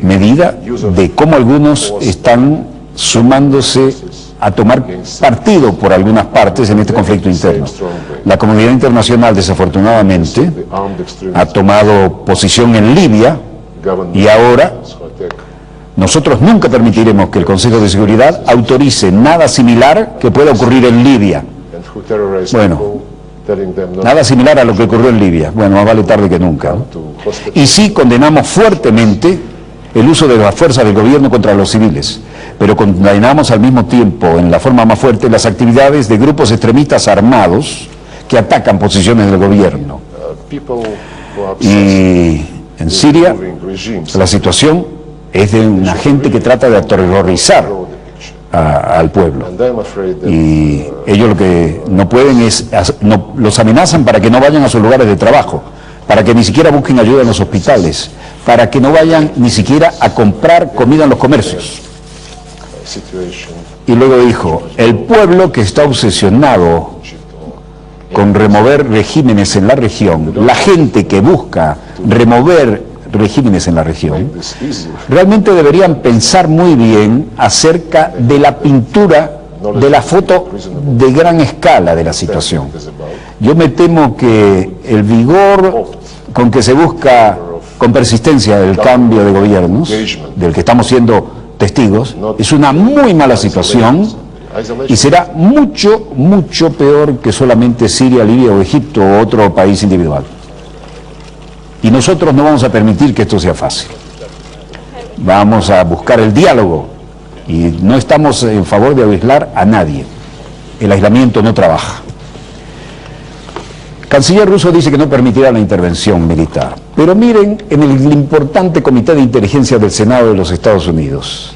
medida de cómo algunos están sumándose a tomar partido por algunas partes en este conflicto interno. La comunidad internacional, desafortunadamente, ha tomado posición en Libia y ahora nosotros nunca permitiremos que el Consejo de Seguridad autorice nada similar que pueda ocurrir en Libia. Bueno, nada similar a lo que ocurrió en Libia. Bueno, más vale tarde que nunca, ¿no? Y sí condenamos fuertemente el uso de las fuerzas del gobierno contra los civiles, pero condenamos al mismo tiempo, en la forma más fuerte, las actividades de grupos extremistas armados que atacan posiciones del gobierno. Y en Siria la situación es de una gente que trata de aterrorizar al pueblo, y ellos lo que no pueden es, los amenazan para que no vayan a sus lugares de trabajo, para que ni siquiera busquen ayuda en los hospitales, para que no vayan ni siquiera a comprar comida en los comercios. Y luego dijo, el pueblo que está obsesionado con remover regímenes en la región, la gente que busca remover regímenes en la región, realmente deberían pensar muy bien acerca de la pintura de la foto de gran escala de la situación. Yo me temo que el vigor con que se busca con persistencia el cambio de gobiernos, del que estamos siendo testigos, es una muy mala situación y será mucho, mucho peor que solamente Siria, Libia o Egipto o otro país individual. Y nosotros no vamos a permitir que esto sea fácil. Vamos a buscar el diálogo y no estamos en favor de aislar a nadie. El aislamiento no trabaja. El canciller ruso dice que no permitirá la intervención militar. Pero miren en el importante Comité de Inteligencia del Senado de los Estados Unidos,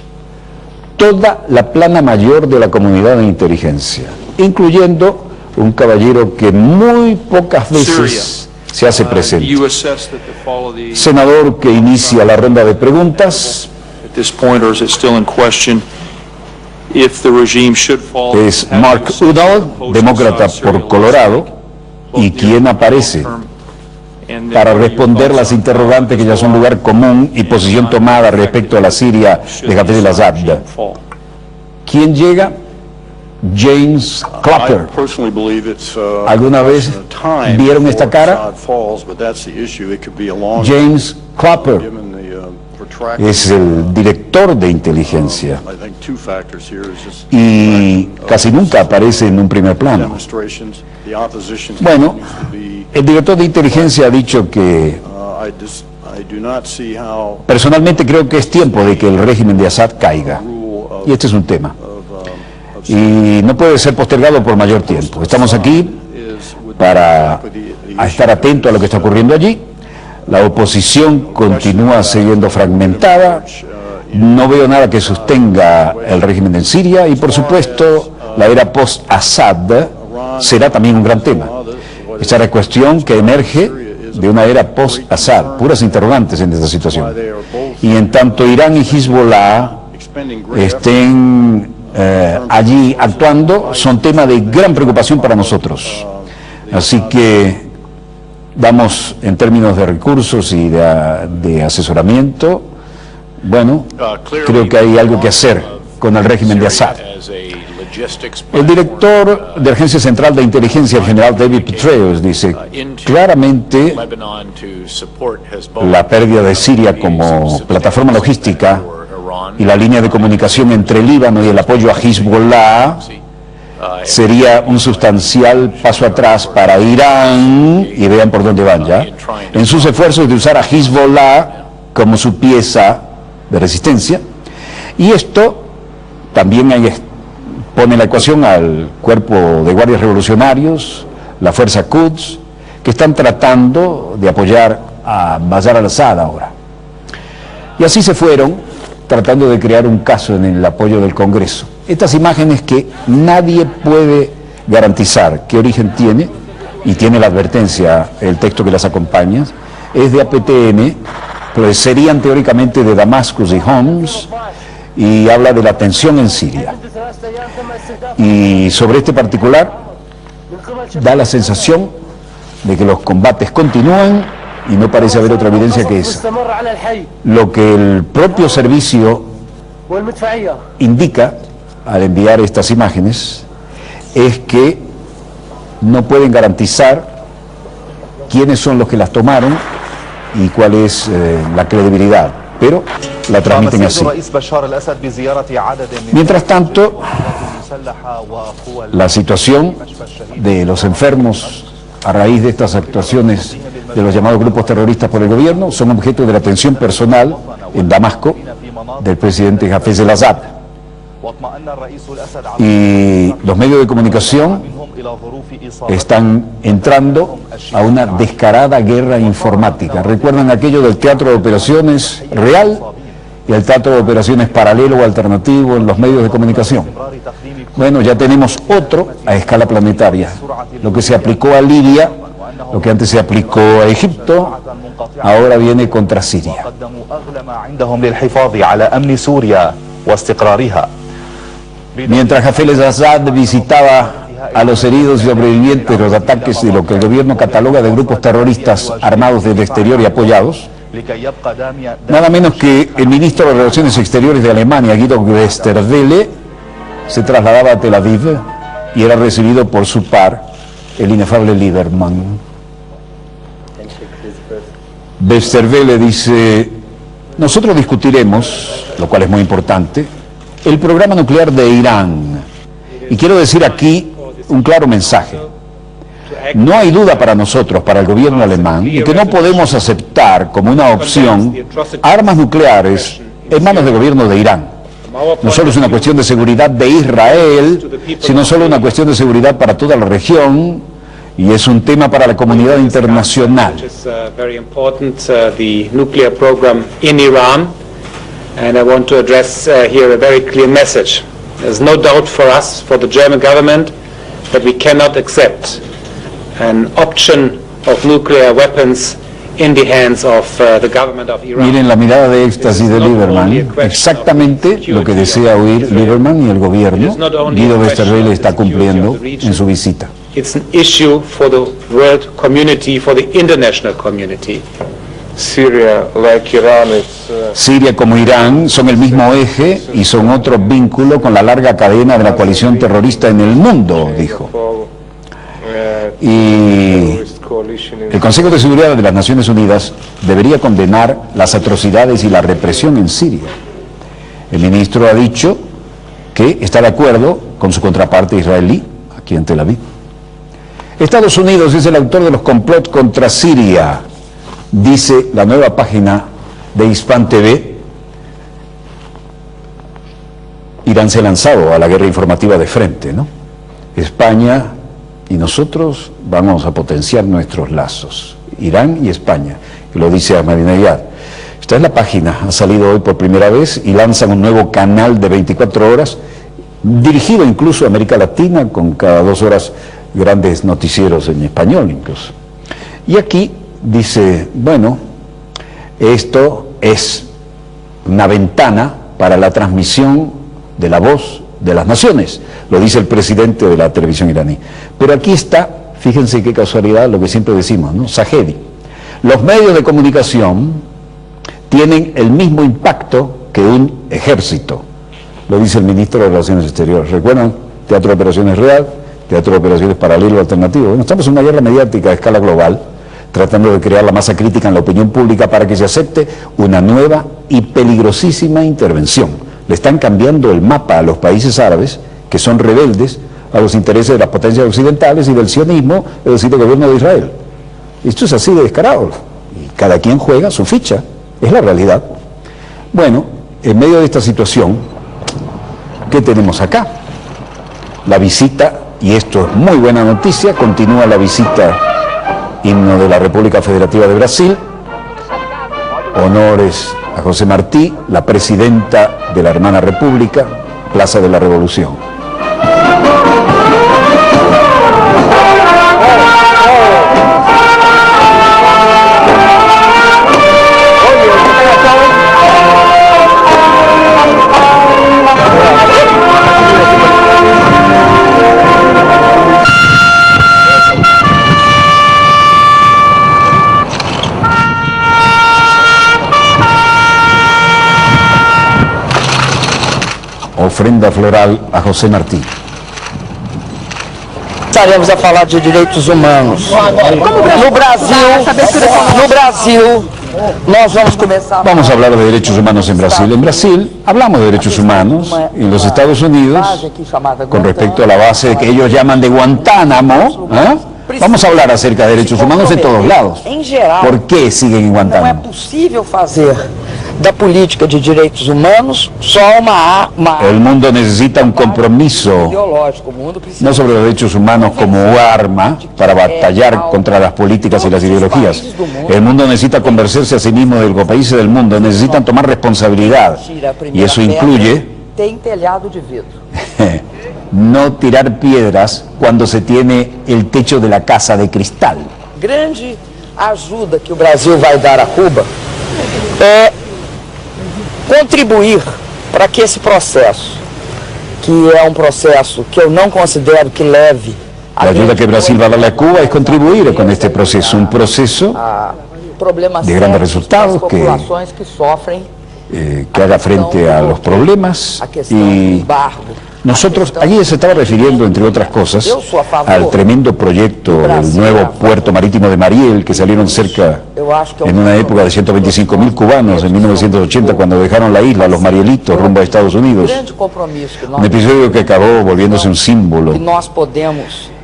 toda la plana mayor de la comunidad de inteligencia, incluyendo un caballero que muy pocas veces se hace presente. Senador que inicia la ronda de preguntas. Es Mark Udall, demócrata por Colorado, y quien aparece para responder las interrogantes que ya son lugar común y posición tomada respecto a la Siria de Hafez al-Assad. ¿Quién llega? James Clapper. ¿Alguna vez vieron esta cara? James Clapper es el director de inteligencia y casi nunca aparece en un primer plano. Bueno, el director de inteligencia ha dicho que personalmente creo que es tiempo de que el régimen de Assad caiga. Y este es un tema. Y no puede ser postergado por mayor tiempo. Estamos aquí para estar atentos a lo que está ocurriendo allí. La oposición continúa siguiendo fragmentada. No veo nada que sostenga el régimen en Siria y, por supuesto, la era post-Assad será también un gran tema. Esta es la cuestión que emerge de una era post-Assad, puras interrogantes en esta situación. Y en tanto Irán y Hezbollah estén allí actuando, son tema de gran preocupación para nosotros. Así que vamos en términos de recursos y de asesoramiento. Bueno, creo que hay algo que hacer con el régimen de Assad. El director de Agencia Central de Inteligencia, el general David Petraeus, dice claramente la pérdida de Siria como plataforma logística y la línea de comunicación entre Líbano y el apoyo a Hezbollah sería un sustancial paso atrás para Irán, y vean por dónde van ya, en sus esfuerzos de usar a Hezbollah como su pieza de resistencia. Y esto también pone en la ecuación al cuerpo de guardias revolucionarios, la fuerza Quds, que están tratando de apoyar a Bashar al-Assad ahora. Y así se fueron, tratando de crear un caso en el apoyo del Congreso. Estas imágenes que nadie puede garantizar qué origen tiene, y tiene la advertencia, el texto que las acompaña, es de APTN, pues serían teóricamente de Damascus y Homs, y habla de la tensión en Siria. Y sobre este particular, da la sensación de que los combates continúan y no parece haber otra evidencia que esa. Lo que el propio servicio indica al enviar estas imágenes es que no pueden garantizar quiénes son los que las tomaron y cuál es la credibilidad, pero la transmiten así. Mientras tanto, la situación de los enfermos a raíz de estas actuaciones de los llamados grupos terroristas por el gobierno son objeto de la atención personal en Damasco del presidente Hafez al-Assad. Y los medios de comunicación están entrando a una descarada guerra informática. ¿Recuerdan aquello del teatro de operaciones real y el teatro de operaciones paralelo o alternativo en los medios de comunicación? Bueno, ya tenemos otro a escala planetaria. Lo que se aplicó a Libia, lo que antes se aplicó a Egipto, ahora viene contra Siria. Mientras Hafez al-Assad visitaba a los heridos y sobrevivientes de los ataques de lo que el gobierno cataloga de grupos terroristas armados desde el exterior y apoyados, nada menos que el ministro de Relaciones Exteriores de Alemania, Guido Westerwelle, se trasladaba a Tel Aviv y era recibido por su par, el inefable Lieberman. Westerwelle dice: nosotros discutiremos, lo cual es muy importante, el programa nuclear de Irán. Y quiero decir aquí un claro mensaje. No hay duda para nosotros, para el gobierno alemán, de que no podemos aceptar como una opción armas nucleares en manos del gobierno de Irán. No solo es una cuestión de seguridad de Israel, sino solo una cuestión de seguridad para toda la región, y es un tema para la comunidad internacional. And I want to address here a very clear message. There's no doubt for us, for the German government, that we cannot accept an option of nuclear weapons in the hands of the government of Iran. Miren la mirada de éxtasis de Lieberman, exactamente lo que desea oír Lieberman y el gobierno. Guido Westerwelle está cumpliendo en su visita. It's an issue for the world community, for the international community. Syria, like Iran, Siria como Irán son el mismo eje y son otro vínculo con la larga cadena de la coalición terrorista en el mundo, dijo. Y el Consejo de Seguridad de las Naciones Unidas debería condenar las atrocidades y la represión en Siria. El ministro ha dicho que está de acuerdo con su contraparte israelí, aquí en Tel Aviv. Estados Unidos es el autor de los complots contra Siria, dice la nueva página de Hispan TV. Irán se ha lanzado a la guerra informativa de frente, ¿no? España y nosotros vamos a potenciar nuestros lazos. Irán y España, que lo dice Ahmadinejad. Esta es la página, ha salido hoy por primera vez y lanzan un nuevo canal de 24 horas, dirigido incluso a América Latina, con cada 2 horas grandes noticieros en español incluso. Y aquí dice, bueno, esto es una ventana para la transmisión de la voz de las naciones, lo dice el presidente de la televisión iraní. Pero aquí está, fíjense qué casualidad, lo que siempre decimos, ¿no? Sahedi. Los medios de comunicación tienen el mismo impacto que un ejército, lo dice el ministro de Relaciones Exteriores. ¿Recuerdan? Teatro de Operaciones Real, Teatro de Operaciones Paralelo Alternativo. Bueno, estamos en una guerra mediática a escala global, tratando de crear la masa crítica en la opinión pública para que se acepte una nueva y peligrosísima intervención. Le están cambiando el mapa a los países árabes, que son rebeldes a los intereses de las potencias occidentales y del sionismo, es decir, del gobierno de Israel. Esto es así de descarado. Y cada quien juega su ficha, es la realidad. Bueno, en medio de esta situación, ¿qué tenemos acá? La visita, y esto es muy buena noticia, continúa la visita himno de la República Federativa de Brasil, honores a José Martí, la presidenta de la hermana república, Plaza de la Revolución. Ofrenda floral a José Martí. Estaremos a falar de direitos humanos. No Brasil, nós vamos começar. Vamos a hablar de derechos humanos en Brasil. En Brasil hablamos de derechos humanos. En los Estados Unidos, con respecto a la base que ellos llaman de Guantánamo, vamos a hablar acerca de derechos humanos en todos lados. ¿Por qué siguen en Guantánamo? Não é possível fazer da política de direitos humanos só uma El mundo necesita un compromiso, ideológico. O mundo precisa no sobre los derechos humanos como arma para batallar contra las políticas y las ideologías. El mundo necesita convencerse a sí mismo de que los países del mundo necesitan tomar responsabilidad, y eso incluye tem telhado de vidro. no tirar piedras cuando se tiene el techo de la casa de cristal. Grande ajuda que o Brasil vai dar a Cuba é contribuir para que esse processo, que é processo que eu não considero que leve La ayuda que Brasil va a darle a Cuba es contribuir con este proceso, un proceso de grandes resultados que haga frente a los problemas. Y nosotros, allí se estaba refiriendo, entre otras cosas, al tremendo proyecto del nuevo puerto marítimo de Mariel, que salieron cerca, en una época, de 125.000 cubanos, en 1980, cuando dejaron la isla, los marielitos, rumbo a Estados Unidos. Un episodio que acabó volviéndose un símbolo.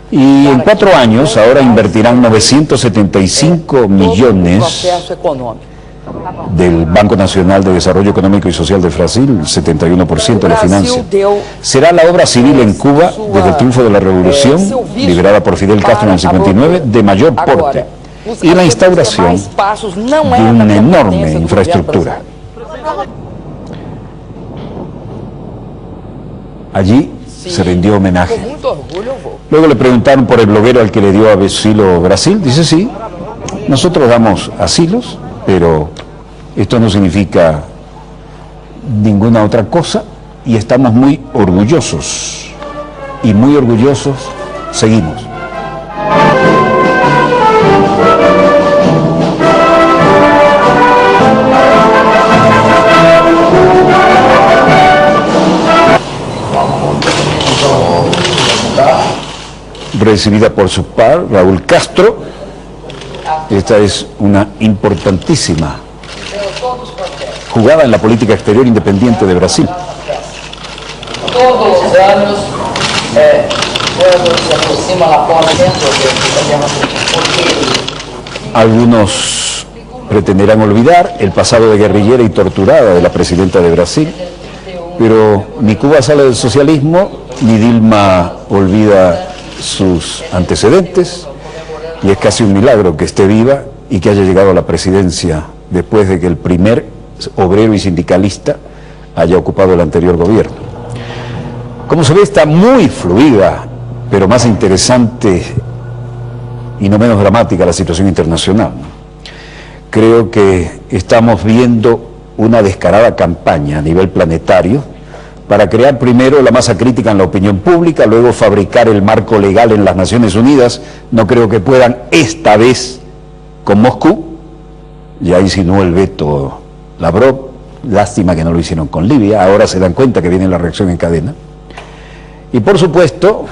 Y en 4 años, ahora invertirán 975 millones del Banco Nacional de Desarrollo Económico y Social de Brasil, el 71% lo financia. Será la obra civil en Cuba, desde el triunfo de la revolución, liderada por Fidel Castro en el 59, de mayor porte, y la instauración de una enorme infraestructura. Allí se rindió homenaje. Luego le preguntaron por el bloguero al que le dio asilo Brasil. Dice, sí, nosotros damos asilos, pero esto no significa ninguna otra cosa, y estamos muy orgullosos, y muy orgullosos seguimos. recibida por su par, Raúl Castro. Esta es una importantísima jugada en la política exterior independiente de Brasil. Todos los años, cuando se aproxima la posse, Algunos pretenderán olvidar el pasado de guerrillera y torturada de la presidenta de Brasil, pero ni Cuba sale del socialismo, ni Dilma olvida sus antecedentes, y es casi un milagro que esté viva y que haya llegado a la presidencia después de que el primer obrero y sindicalista haya ocupado el anterior gobierno. Como se ve, está muy fluida, pero más interesante y no menos dramática la situación internacional. Creo que estamos viendo una descarada campaña a nivel planetario para crear primero la masa crítica en la opinión pública, luego fabricar el marco legal en las Naciones Unidas. No creo que puedan esta vez con Moscú, ya insinuó el veto Lavrov, lástima que no lo hicieron con Libia, ahora se dan cuenta que viene la reacción en cadena. Y por supuesto,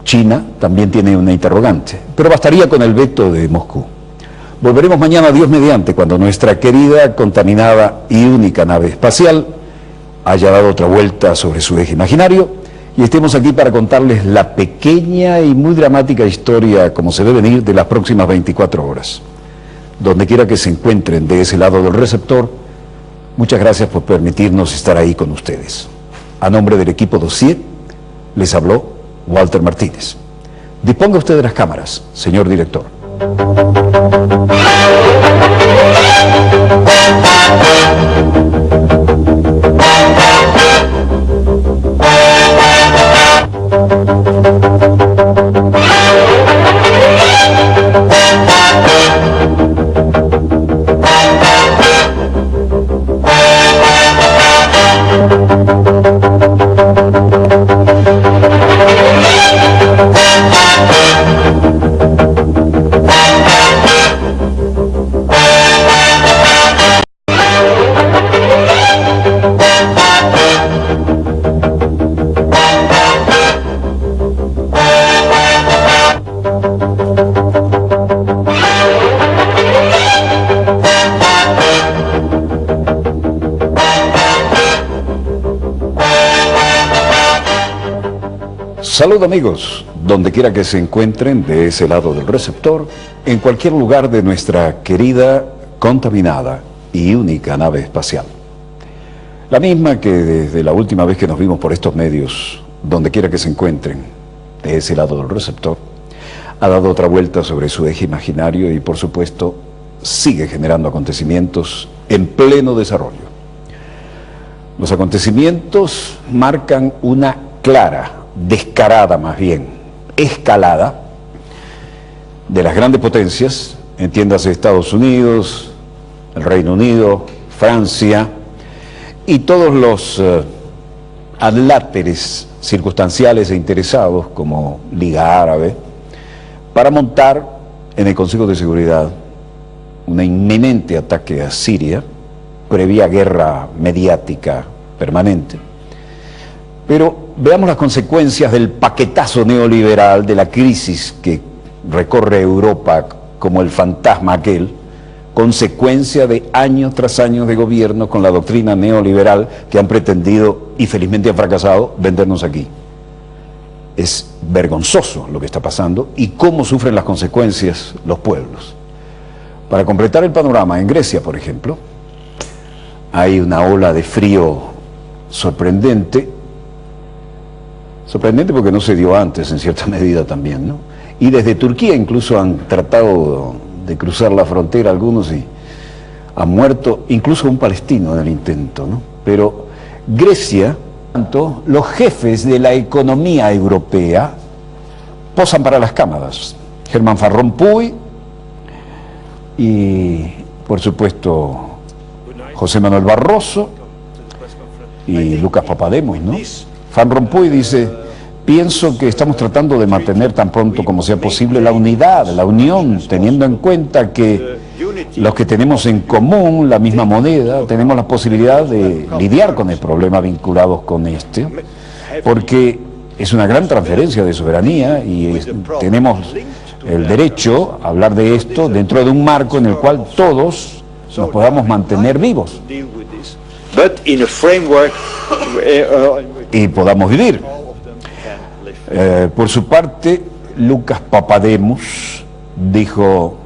China también tiene una interrogante, pero bastaría con el veto de Moscú. Volveremos mañana, Dios mediante, cuando nuestra querida, contaminada y única nave espacial haya dado otra vuelta sobre su eje imaginario y estemos aquí para contarles la pequeña y muy dramática historia, como se ve venir, de las próximas 24 horas. Donde quiera que se encuentren de ese lado del receptor, muchas gracias por permitirnos estar ahí con ustedes. A nombre del equipo Dossier, les habló Walter Martínez. Disponga usted de las cámaras, señor director. Salud amigos, donde quiera que se encuentren de ese lado del receptor, en cualquier lugar de nuestra querida, contaminada y única nave espacial. La misma que desde la última vez que nos vimos por estos medios, donde quiera que se encuentren de ese lado del receptor, ha dado otra vuelta sobre su eje imaginario y por supuesto sigue generando acontecimientos en pleno desarrollo. Los acontecimientos marcan una clara, descarada más bien, escalada de las grandes potencias, entiéndase Estados Unidos, el Reino Unido, Francia y todos los adláteres circunstanciales e interesados como Liga Árabe, para montar en el Consejo de Seguridad un inminente ataque a Siria, previa guerra mediática permanente. Pero veamos las consecuencias del paquetazo neoliberal, de la crisis que recorre Europa como el fantasma aquel, consecuencia de años tras años de gobierno con la doctrina neoliberal que han pretendido, y felizmente han fracasado, vendernos aquí. Es vergonzoso lo que está pasando y cómo sufren las consecuencias los pueblos. Para completar el panorama, en Grecia, por ejemplo, hay una ola de frío sorprendente porque no se dio antes en cierta medida también, ¿no? Y desde Turquía incluso han tratado de cruzar la frontera algunos y han muerto incluso un palestino en el intento, ¿no? Pero Grecia, tanto, los jefes de la economía europea posan para las cámaras. Herman Van Rompuy y por supuesto José Manuel Barroso y Lucas Papademos, ¿no? Van Rompuy dice: pienso que estamos tratando de mantener tan pronto como sea posible la unidad, la unión, teniendo en cuenta que los que tenemos en común la misma moneda, tenemos la posibilidad de lidiar con el problema vinculados con este, porque es una gran transferencia de soberanía y tenemos el derecho a hablar de esto dentro de un marco en el cual todos nos podamos mantener vivos y podamos vivir. Por su parte, Lucas Papademos dijo,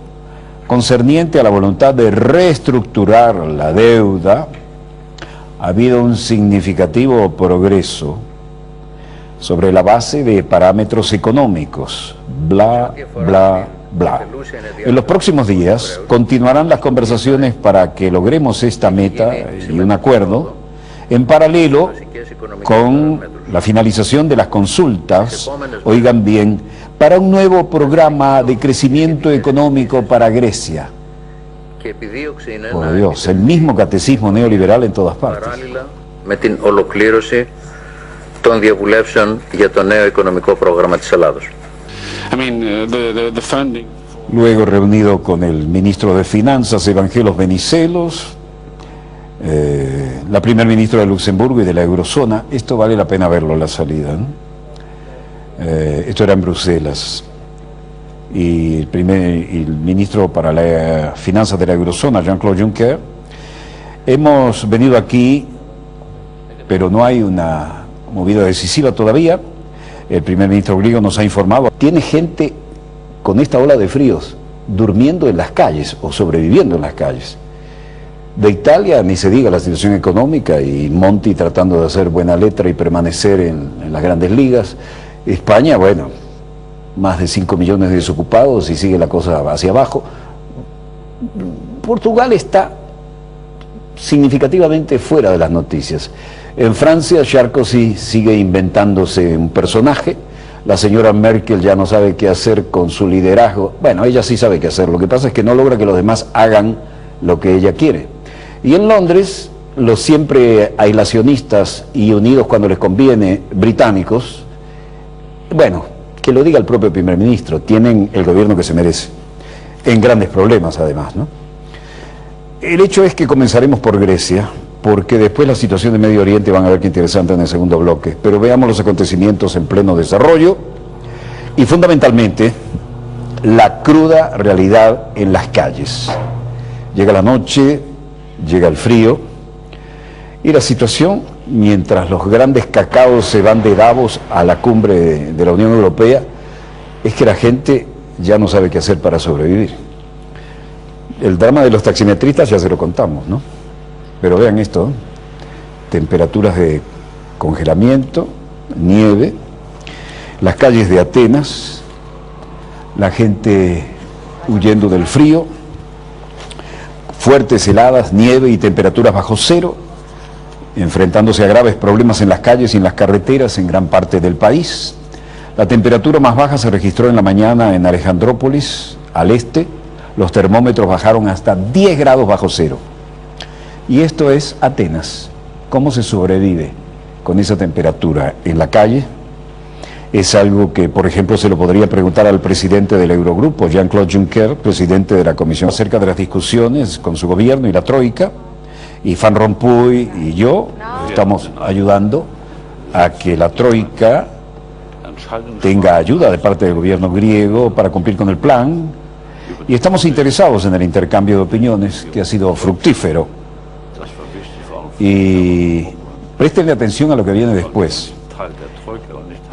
concerniente a la voluntad de reestructurar la deuda, ha habido un significativo progreso sobre la base de parámetros económicos, bla, bla, bla. En los próximos días continuarán las conversaciones para que logremos esta meta y un acuerdo, en paralelo con la finalización de las consultas, oigan bien, para un nuevo programa de crecimiento económico para Grecia. Por Dios, el mismo catecismo neoliberal en todas partes. Με την ολοκλήρωση των διαβουλεύσεων για το νέο οικονομικό πρόγραμμα της Ελλάδος. Luego reunido con el ministro de Finanzas, Evangelos Venizelos, la primer ministra de Luxemburgo y de la Eurozona. Esto vale la pena verlo, la salida, ¿no? Esto era en Bruselas. Y el ministro para las finanzas de la Eurozona, Jean-Claude Juncker. Hemos venido aquí, pero no hay una movida decisiva todavía. El primer ministro griego nos ha informado. Tiene gente con esta ola de fríos durmiendo en las calles o sobreviviendo en las calles. De Italia ni se diga la situación económica y Monti tratando de hacer buena letra y permanecer en las grandes ligas. España, bueno, más de 5 millones de desocupados y sigue la cosa hacia abajo. Portugal está significativamente fuera de las noticias. En Francia, Sarkozy sigue inventándose un personaje. La señora Merkel ya no sabe qué hacer con su liderazgo. Bueno, ella sí sabe qué hacer. Lo que pasa es que no logra que los demás hagan lo que ella quiere. Y en Londres, los siempre aislacionistas y unidos cuando les conviene británicos, bueno, que lo diga el propio primer ministro, tienen el gobierno que se merece, en grandes problemas además, ¿no? El hecho es que comenzaremos por Grecia, porque después la situación de Medio Oriente van a ver qué interesante en el segundo bloque, pero veamos los acontecimientos en pleno desarrollo y fundamentalmente la cruda realidad en las calles. Llega la noche, llega el frío y la situación, mientras los grandes cacaos se van de Davos a la cumbre de la Unión Europea, es que la gente ya no sabe qué hacer para sobrevivir. El drama de los taximetristas ya se lo contamos, ¿no? Pero vean esto, ¿eh? Temperaturas de congelamiento, nieve, las calles de Atenas, la gente huyendo del frío, fuertes heladas, nieve y temperaturas bajo cero, enfrentándose a graves problemas en las calles y en las carreteras en gran parte del país. La temperatura más baja se registró en la mañana en Alejandrópolis, al este. Los termómetros bajaron hasta 10 grados bajo cero. Y esto es Atenas. ¿Cómo se sobrevive con esa temperatura en la calle? Es algo que, por ejemplo, se lo podría preguntar al presidente del Eurogrupo, Jean-Claude Juncker, presidente de la Comisión, acerca de las discusiones con su gobierno y la Troika. Y Van Rompuy y yo estamos ayudando a que la Troika tenga ayuda de parte del gobierno griego para cumplir con el plan. Y estamos interesados en el intercambio de opiniones, que ha sido fructífero. Y préstenle atención a lo que viene después.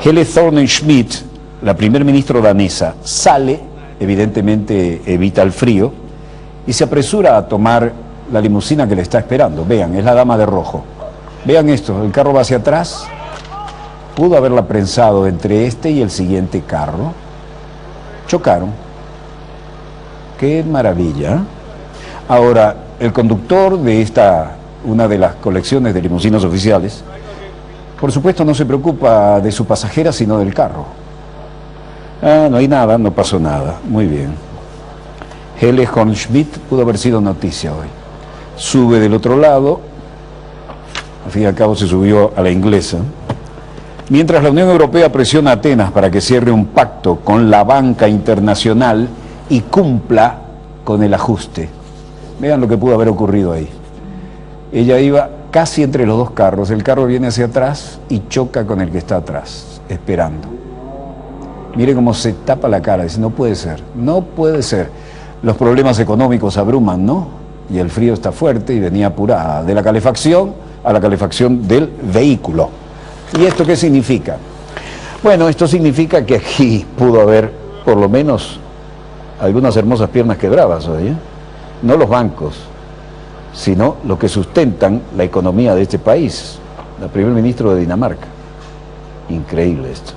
Helle Thorning-Schmidt, la primer ministra danesa, sale, evidentemente evita el frío, y se apresura a tomar la limusina que le está esperando. Vean, es la dama de rojo. Vean esto, el carro va hacia atrás. Pudo haberla prensado entre este y el siguiente carro. Chocaron. ¡Qué maravilla! Ahora, el conductor de una de las colecciones de limusinas oficiales, por supuesto no se preocupa de su pasajera, sino del carro. Ah, no hay nada, no pasó nada. Muy bien. Helle Thorning-Schmidt pudo haber sido noticia hoy. Sube del otro lado, al fin y al cabo se subió a la inglesa. Mientras la Unión Europea presiona a Atenas para que cierre un pacto con la banca internacional y cumpla con el ajuste. Vean lo que pudo haber ocurrido ahí. Ella iba casi entre los dos carros, el carro viene hacia atrás y choca con el que está atrás. esperando. Mire cómo se tapa la cara, dice, no puede ser, no puede ser. Los problemas económicos abruman, ¿no? Y el frío está fuerte y venía apurada, de la calefacción a la calefacción del vehículo. ¿Y esto qué significa? Bueno, esto significa que aquí pudo haber, por lo menos, algunas hermosas piernas quebradas hoy, ¿eh? No los bancos, sino los que sustentan la economía de este país, el primer ministro de Dinamarca. Increíble esto.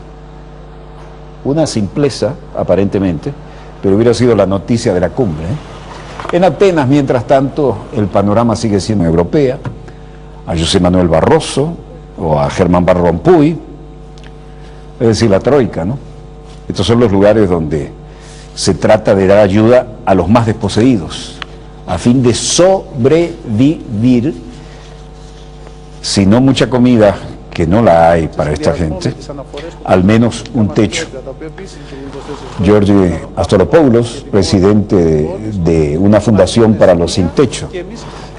Una simpleza, aparentemente, pero hubiera sido la noticia de la cumbre, ¿eh? En Atenas, mientras tanto, el panorama sigue siendo europea. A José Manuel Barroso o a Germán Van Rompuy, es decir, la troika, ¿no? Estos son los lugares donde se trata de dar ayuda a los más desposeídos, a fin de sobrevivir, si no mucha comida, que no la hay para esta gente, al menos un techo. George Astoropoulos, presidente de una fundación para los sin techo,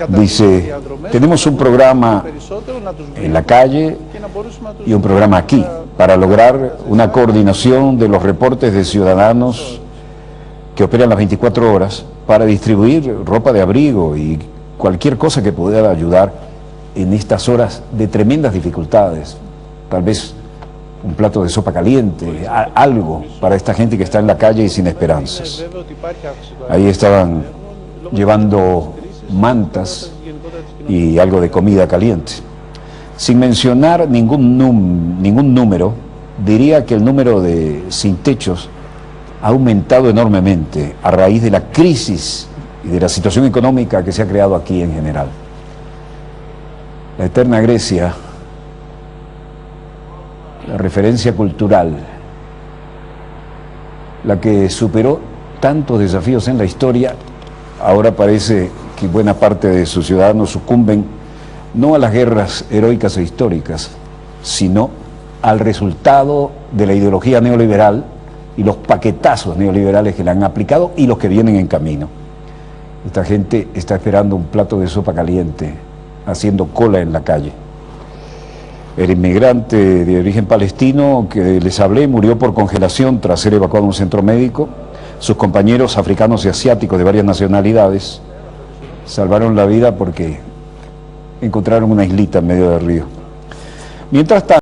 dice, tenemos un programa en la calle y un programa aquí para lograr una coordinación de los reportes de ciudadanos que operan las 24 horas para distribuir ropa de abrigo y cualquier cosa que pudiera ayudar en estas horas de tremendas dificultades. Tal vez un plato de sopa caliente, algo para esta gente que está en la calle y sin esperanzas. Ahí estaban llevando mantas y algo de comida caliente. Sin mencionar ningún número, diría que el número de sin techos ha aumentado enormemente a raíz de la crisis y de la situación económica que se ha creado aquí en general. La eterna Grecia, la referencia cultural, la que superó tantos desafíos en la historia, ahora parece que buena parte de sus ciudadanos sucumben no a las guerras heroicas e históricas, sino al resultado de la ideología neoliberal y los paquetazos neoliberales que le han aplicado y los que vienen en camino. Esta gente está esperando un plato de sopa caliente, haciendo cola en la calle. El inmigrante de origen palestino que les hablé murió por congelación tras ser evacuado a un centro médico. Sus compañeros africanos y asiáticos de varias nacionalidades salvaron la vida porque encontraron una islita en medio del río. Mientras tanto,